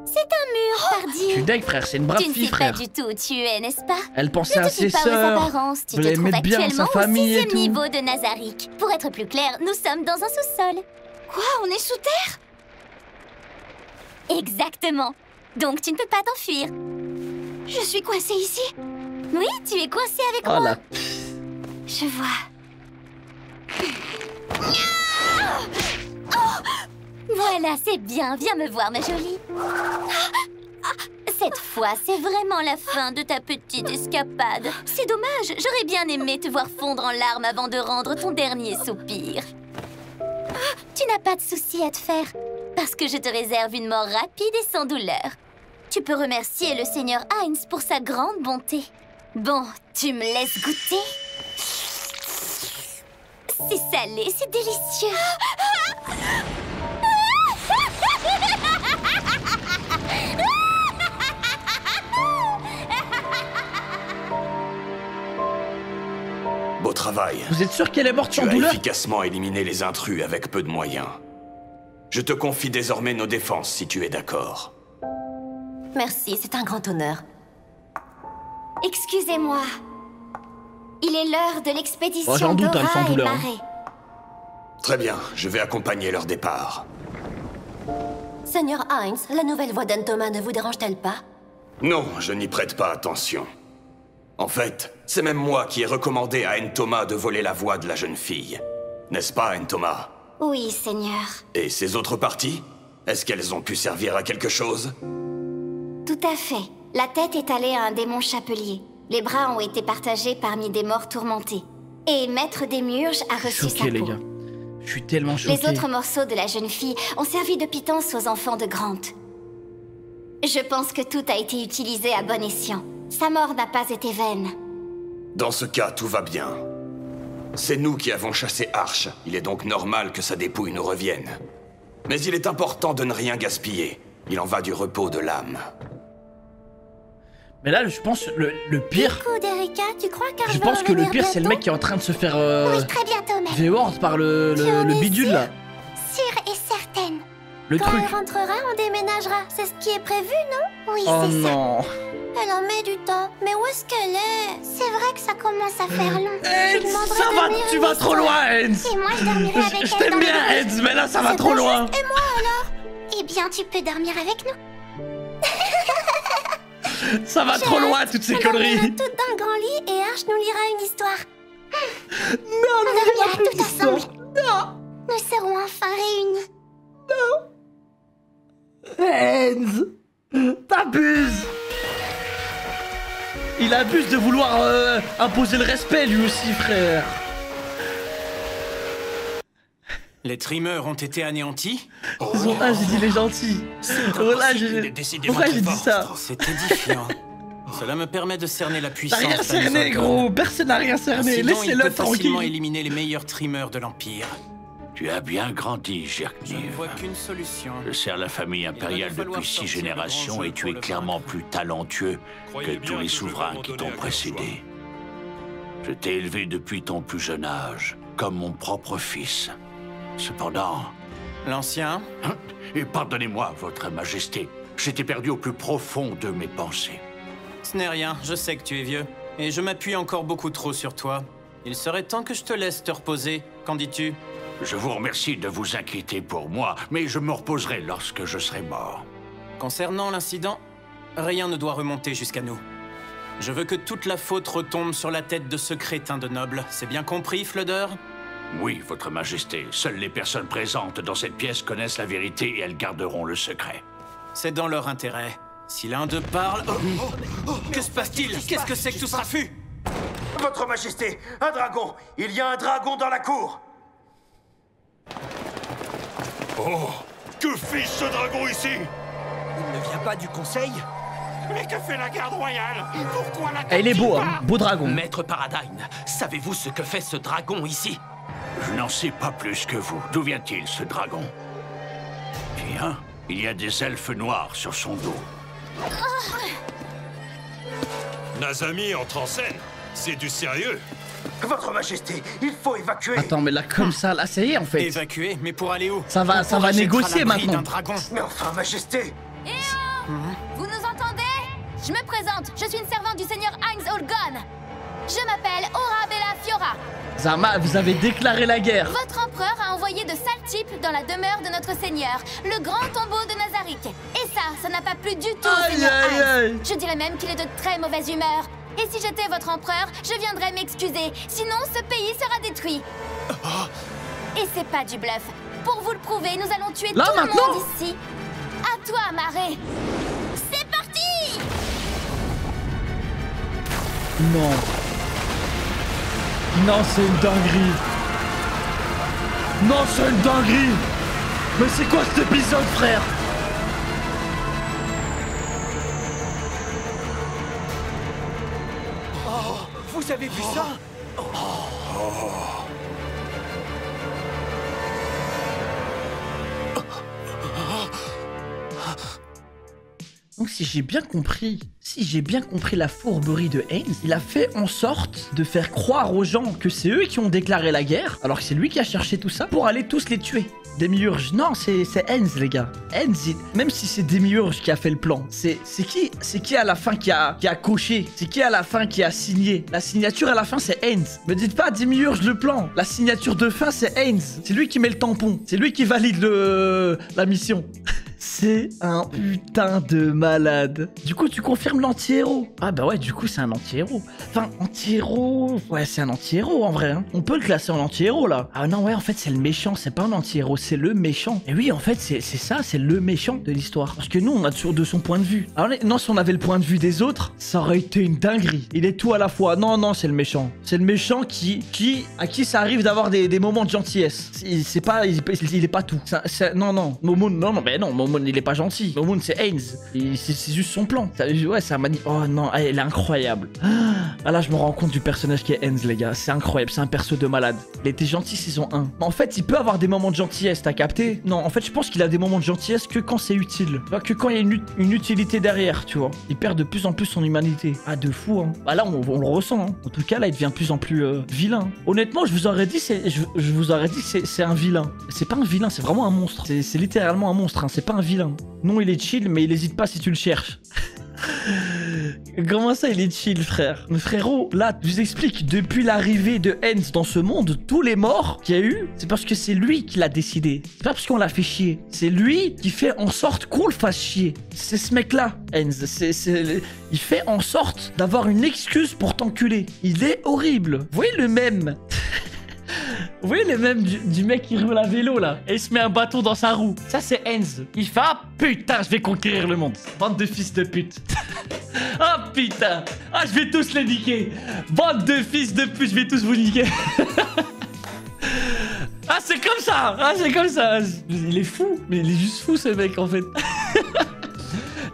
C'est un mur, pardi. Je suis deg, frère, c'est une brave fille, frère. Tu ne sais pas du tout où tu es, n'est-ce pas? Elle pensait à ses Ne te fie pas aux sœurs. apparences, tu te voulait trouves mettre bien actuellement sa famille au et 6e tout. niveau de Nazarick. Pour être plus clair, nous sommes dans un sous-sol. Quoi? On est sous terre? Exactement. Donc tu ne peux pas t'enfuir. Je suis coincée ici? Oui, tu es coincée avec moi. La... Je vois. Voilà, c'est bien. Viens me voir, ma jolie. Cette fois, c'est vraiment la fin de ta petite escapade. C'est dommage, j'aurais bien aimé te voir fondre en larmes avant de rendre ton dernier soupir. Tu n'as pas de souci à te faire, parce que je te réserve une mort rapide et sans douleur. Tu peux remercier le Seigneur Heinz pour sa grande bonté. Bon, tu me laisses goûter? C'est salé, c'est délicieux. Beau travail. Vous êtes sûr qu'elle est morte sans douleur? Tu as efficacement éliminé les intrus avec peu de moyens. Je te confie désormais nos défenses, si tu es d'accord. Merci, c'est un grand honneur. Excusez-moi. Il est l'heure de l'expédition j'en doute, d'Aura sans et douleur. Maré. Très bien, je vais accompagner leur départ. Seigneur Heinz, la nouvelle voix d'Entoma ne vous dérange-t-elle pas? Non, je n'y prête pas attention. En fait, c'est même moi qui ai recommandé à Entoma de voler la voix de la jeune fille. N'est-ce pas, Entoma? Oui, Seigneur. Et ces autres parties? Est-ce qu'elles ont pu servir à quelque chose? Tout à fait. La tête est allée à un démon chapelier. Les bras ont été partagés parmi des morts tourmentés. Et Maître Démiurge a reçu sa Choqué, les peau. gars. Je suis tellement choqué. Les autres morceaux de la jeune fille ont servi de pitance aux enfants de Grant. Je pense que tout a été utilisé à bon escient. Sa mort n'a pas été vaine. Dans ce cas, tout va bien. C'est nous qui avons chassé Arch. Il est donc normal que sa dépouille nous revienne. Mais il est important de ne rien gaspiller. Il en va du repos de l'âme. Mais là, je pense le pire. Du coup, Derika, tu crois Je pense que le pire, c'est le mec qui est en train de se faire Oui, très bientôt, mec. V-Word par le bidule là. Sûre et certaine. Le Quand truc. elle rentrera, on déménagera. C'est ce qui est prévu, non? Oui, Oh c'est ça. non. Elle en met du temps. Mais où est-ce qu'elle est? C'est vrai que ça commence à faire long. Je lui demanderai Ça de va, lire tu une vas trop histoire. loin, Enz. Et moi, je dormirai avec Je elle t'aime dans bien, le lit. Enz, mais là, ça va C'est trop pas loin. juste. Et moi, alors? Eh bien, tu peux dormir avec nous. Ça va trop loin, toutes ces On conneries. dormira toutes dans le grand lit et Arch nous lira une histoire. Non, on dormira toutes ensemble. Non. Nous serons enfin réunis. Enz, t'abuses. Il abuse de vouloir imposer le respect, lui aussi, frère. Les trimeurs ont été anéantis? Ah, j'ai dit les gentils. Oh là, pourquoi j'ai dit ça? C'est édifiant. Cela me permet de cerner la puissance. T'as rien cerné, d'Amazon. gros. Personne n'a rien cerné. Ainsi donc, il Laissez-le peut facilement tranquille. éliminer les meilleurs trimeurs de l'Empire. Tu as bien grandi, Je ne Jerkniv. vois qu'une solution. Je sers la famille impériale depuis 6 générations et tu es clairement plus talentueux que tous les souverains qui t'ont précédé. Je t'ai élevé depuis ton plus jeune âge, comme mon propre fils. Cependant... L'ancien? Et pardonnez-moi, votre majesté, j'étais perdu au plus profond de mes pensées. Ce n'est rien, je sais que tu es vieux. Et je m'appuie encore beaucoup trop sur toi. Il serait temps que je te laisse te reposer. Qu'en dis-tu? Je vous remercie de vous inquiéter pour moi, mais je me reposerai lorsque je serai mort. Concernant l'incident, rien ne doit remonter jusqu'à nous. Je veux que toute la faute retombe sur la tête de ce crétin de noble. C'est bien compris, Fludder? Oui, votre majesté. Seules les personnes présentes dans cette pièce connaissent la vérité et elles garderont le secret. C'est dans leur intérêt. Si l'un d'eux parle... Que se passe-t-il? Qu'est-ce que c'est que tout ce raffut? Votre majesté, un dragon! Il y a un dragon dans la cour! Oh! Que fait ce dragon ici? Il ne vient pas du conseil? Mais que fait la garde royale? Pourquoi la il est beau, hein? Beau dragon. Maître Paradine, savez-vous ce que fait ce dragon ici? Je n'en sais pas plus que vous. D'où vient-il, ce dragon? Bien, il y a des elfes noirs sur son dos. Nazami entre en scène. C'est du sérieux. Votre majesté, il faut évacuer. Attends, mais là, comme ça, là, ça y est, en fait. Évacuer? Mais pour aller où? Ça va négocier maintenant. Mais enfin, majesté. Eh oh! Vous nous entendez? Je me présente, je suis une servante du seigneur Heinz Olgon. Je m'appelle Aura Bella Fiora. Zama, vous avez déclaré la guerre. Votre empereur a envoyé de sales types dans la demeure de notre seigneur, le grand tombeau de Nazarick. Et ça n'a pas plu du tout au seigneur Heinz. Je dirais même qu'il est de très mauvaise humeur. Et si j'étais votre empereur, je viendrais m'excuser. Sinon, ce pays sera détruit. Et c'est pas du bluff. Pour vous le prouver, nous allons tuer là, tout maintenant le monde ici. À toi, Marée. C'est parti! Non. Non, c'est une dinguerie. Non, c'est une dinguerie. Mais c'est quoi cet épisode, frère? Vous avez vu ça? Donc si j'ai bien compris la fourberie de Heinz, il a fait en sorte de faire croire aux gens que c'est eux qui ont déclaré la guerre, alors que c'est lui qui a cherché tout ça, pour aller tous les tuer. Démiurge, non, c'est Heinz, les gars. Heinz, même si c'est Démiurge qui a fait le plan, c'est qui à la fin qui a coché? C'est qui à la fin qui a signé? La signature à la fin, c'est Heinz. Me dites pas Démiurge le plan. La signature de fin, c'est Heinz. C'est lui qui met le tampon. C'est lui qui valide la mission. C'est un putain de malade. Du coup, tu confirmes l'anti-héros. Ah bah ouais, du coup, c'est un anti-héros. Enfin, anti-héros... Ouais, c'est un anti-héros, en vrai. Hein. On peut le classer en anti-héros, là. Ah non, ouais, en fait, c'est le méchant. C'est pas un anti-héros, c'est le méchant. Et oui, en fait, c'est ça, c'est le méchant de l'histoire. Parce que nous, on a toujours de son point de vue. Alors, non, si on avait le point de vue des autres, ça aurait été une dinguerie. Il est tout à la fois. Non, non, c'est le méchant. C'est le méchant à qui ça arrive d'avoir des moments de gentillesse. C'est pas... Il est pas tout. Non, non. Momoun, non, mais non, Momoun, il est pas gentil. Momoun, c'est Heinz. C'est juste son plan. Ouais, c'est un Oh non, elle est incroyable. Ah là, je me rends compte du personnage qui est Heinz, les gars. C'est incroyable, c'est un perso de malade. Il était gentil saison 1. Mais en fait, il peut avoir des moments de gentillesse, t'as capté? Non, en fait, je pense qu'il a des moments de gentillesse que quand c'est utile. Que quand il y a une utilité derrière, tu vois. Il perd de plus en plus son humanité. Ah, de fou, hein. Bah là, on le ressent, hein. En tout cas, là, il devient de plus en plus vilain. Honnêtement, je vous aurais dit que c'est un vilain. C'est pas un vilain, c'est vraiment un monstre. C'est littéralement un monstre, hein. C'est pas un vilain. Non, il est chill, mais il hésite pas si tu le cherches. Comment ça, il est chill, frère? Mais frérot, là, je vous explique, depuis l'arrivée de Heinz dans ce monde, tous les morts qu'il y a eu, c'est parce que c'est lui qui l'a décidé. C'est pas parce qu'on l'a fait chier. C'est lui qui fait en sorte qu'on le fasse chier. C'est ce mec-là, Heinz. Il fait en sorte d'avoir une excuse pour t'enculer. Il est horrible. Vous voyez le même? Vous voyez le même du mec qui roule à vélo là et il se met un bâton dans sa roue. Ça c'est Heinz. Il fait ah putain je vais conquérir le monde. Bande de fils de pute. Ah putain. Ah je vais tous les niquer. Bande de fils de pute, je vais tous vous niquer. Ah c'est comme ça. Ah c'est comme ça. Il est fou. Mais il est juste fou ce mec en fait.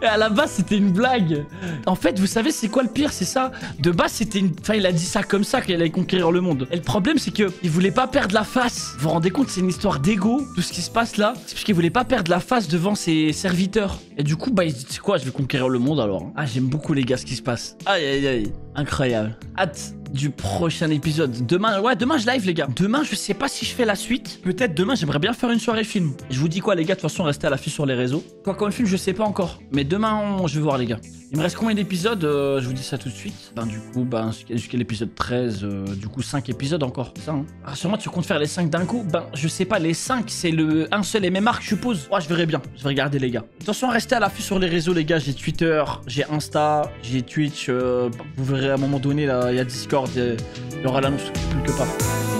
Et à la base, c'était une blague. En fait, vous savez, c'est quoi le pire? C'est ça. De base, c'était une... Enfin, il a dit ça comme ça qu'il allait conquérir le monde. Et le problème, c'est qu'il voulait pas perdre la face. Vous vous rendez compte, c'est une histoire d'ego. Tout ce qui se passe là, c'est parce qu'il voulait pas perdre la face devant ses serviteurs. Et du coup, bah, il se dit, c'est quoi, je vais conquérir le monde alors. Ah, j'aime beaucoup, les gars, ce qui se passe. Aïe, aïe, aïe. Incroyable. Hâte du prochain épisode. Demain, ouais, demain je live, les gars. Demain, je sais pas si je fais la suite. Peut-être demain, j'aimerais bien faire une soirée film. Je vous dis quoi, les gars, de toute façon, restez à l'affût sur les réseaux. Quoi comme film, je sais pas encore. Mais demain, je vais voir, les gars. Il me reste combien d'épisodes? Je vous dis ça tout de suite. Ben, du coup, ben, jusqu'à l'épisode 13, du coup, 5 épisodes encore. Ça, hein. Ah, sûrement, tu comptes faire les 5 d'un coup? Ben, je sais pas, les 5, c'est un seul et même arc, je suppose. Ouais, je verrai bien. Je vais regarder, les gars. Attention, restez à l'affût sur les réseaux, les gars. J'ai Twitter, j'ai Insta, j'ai Twitch. Vous verrez à un moment donné, là, il y a Discord. Il y aura l'annonce quelque part.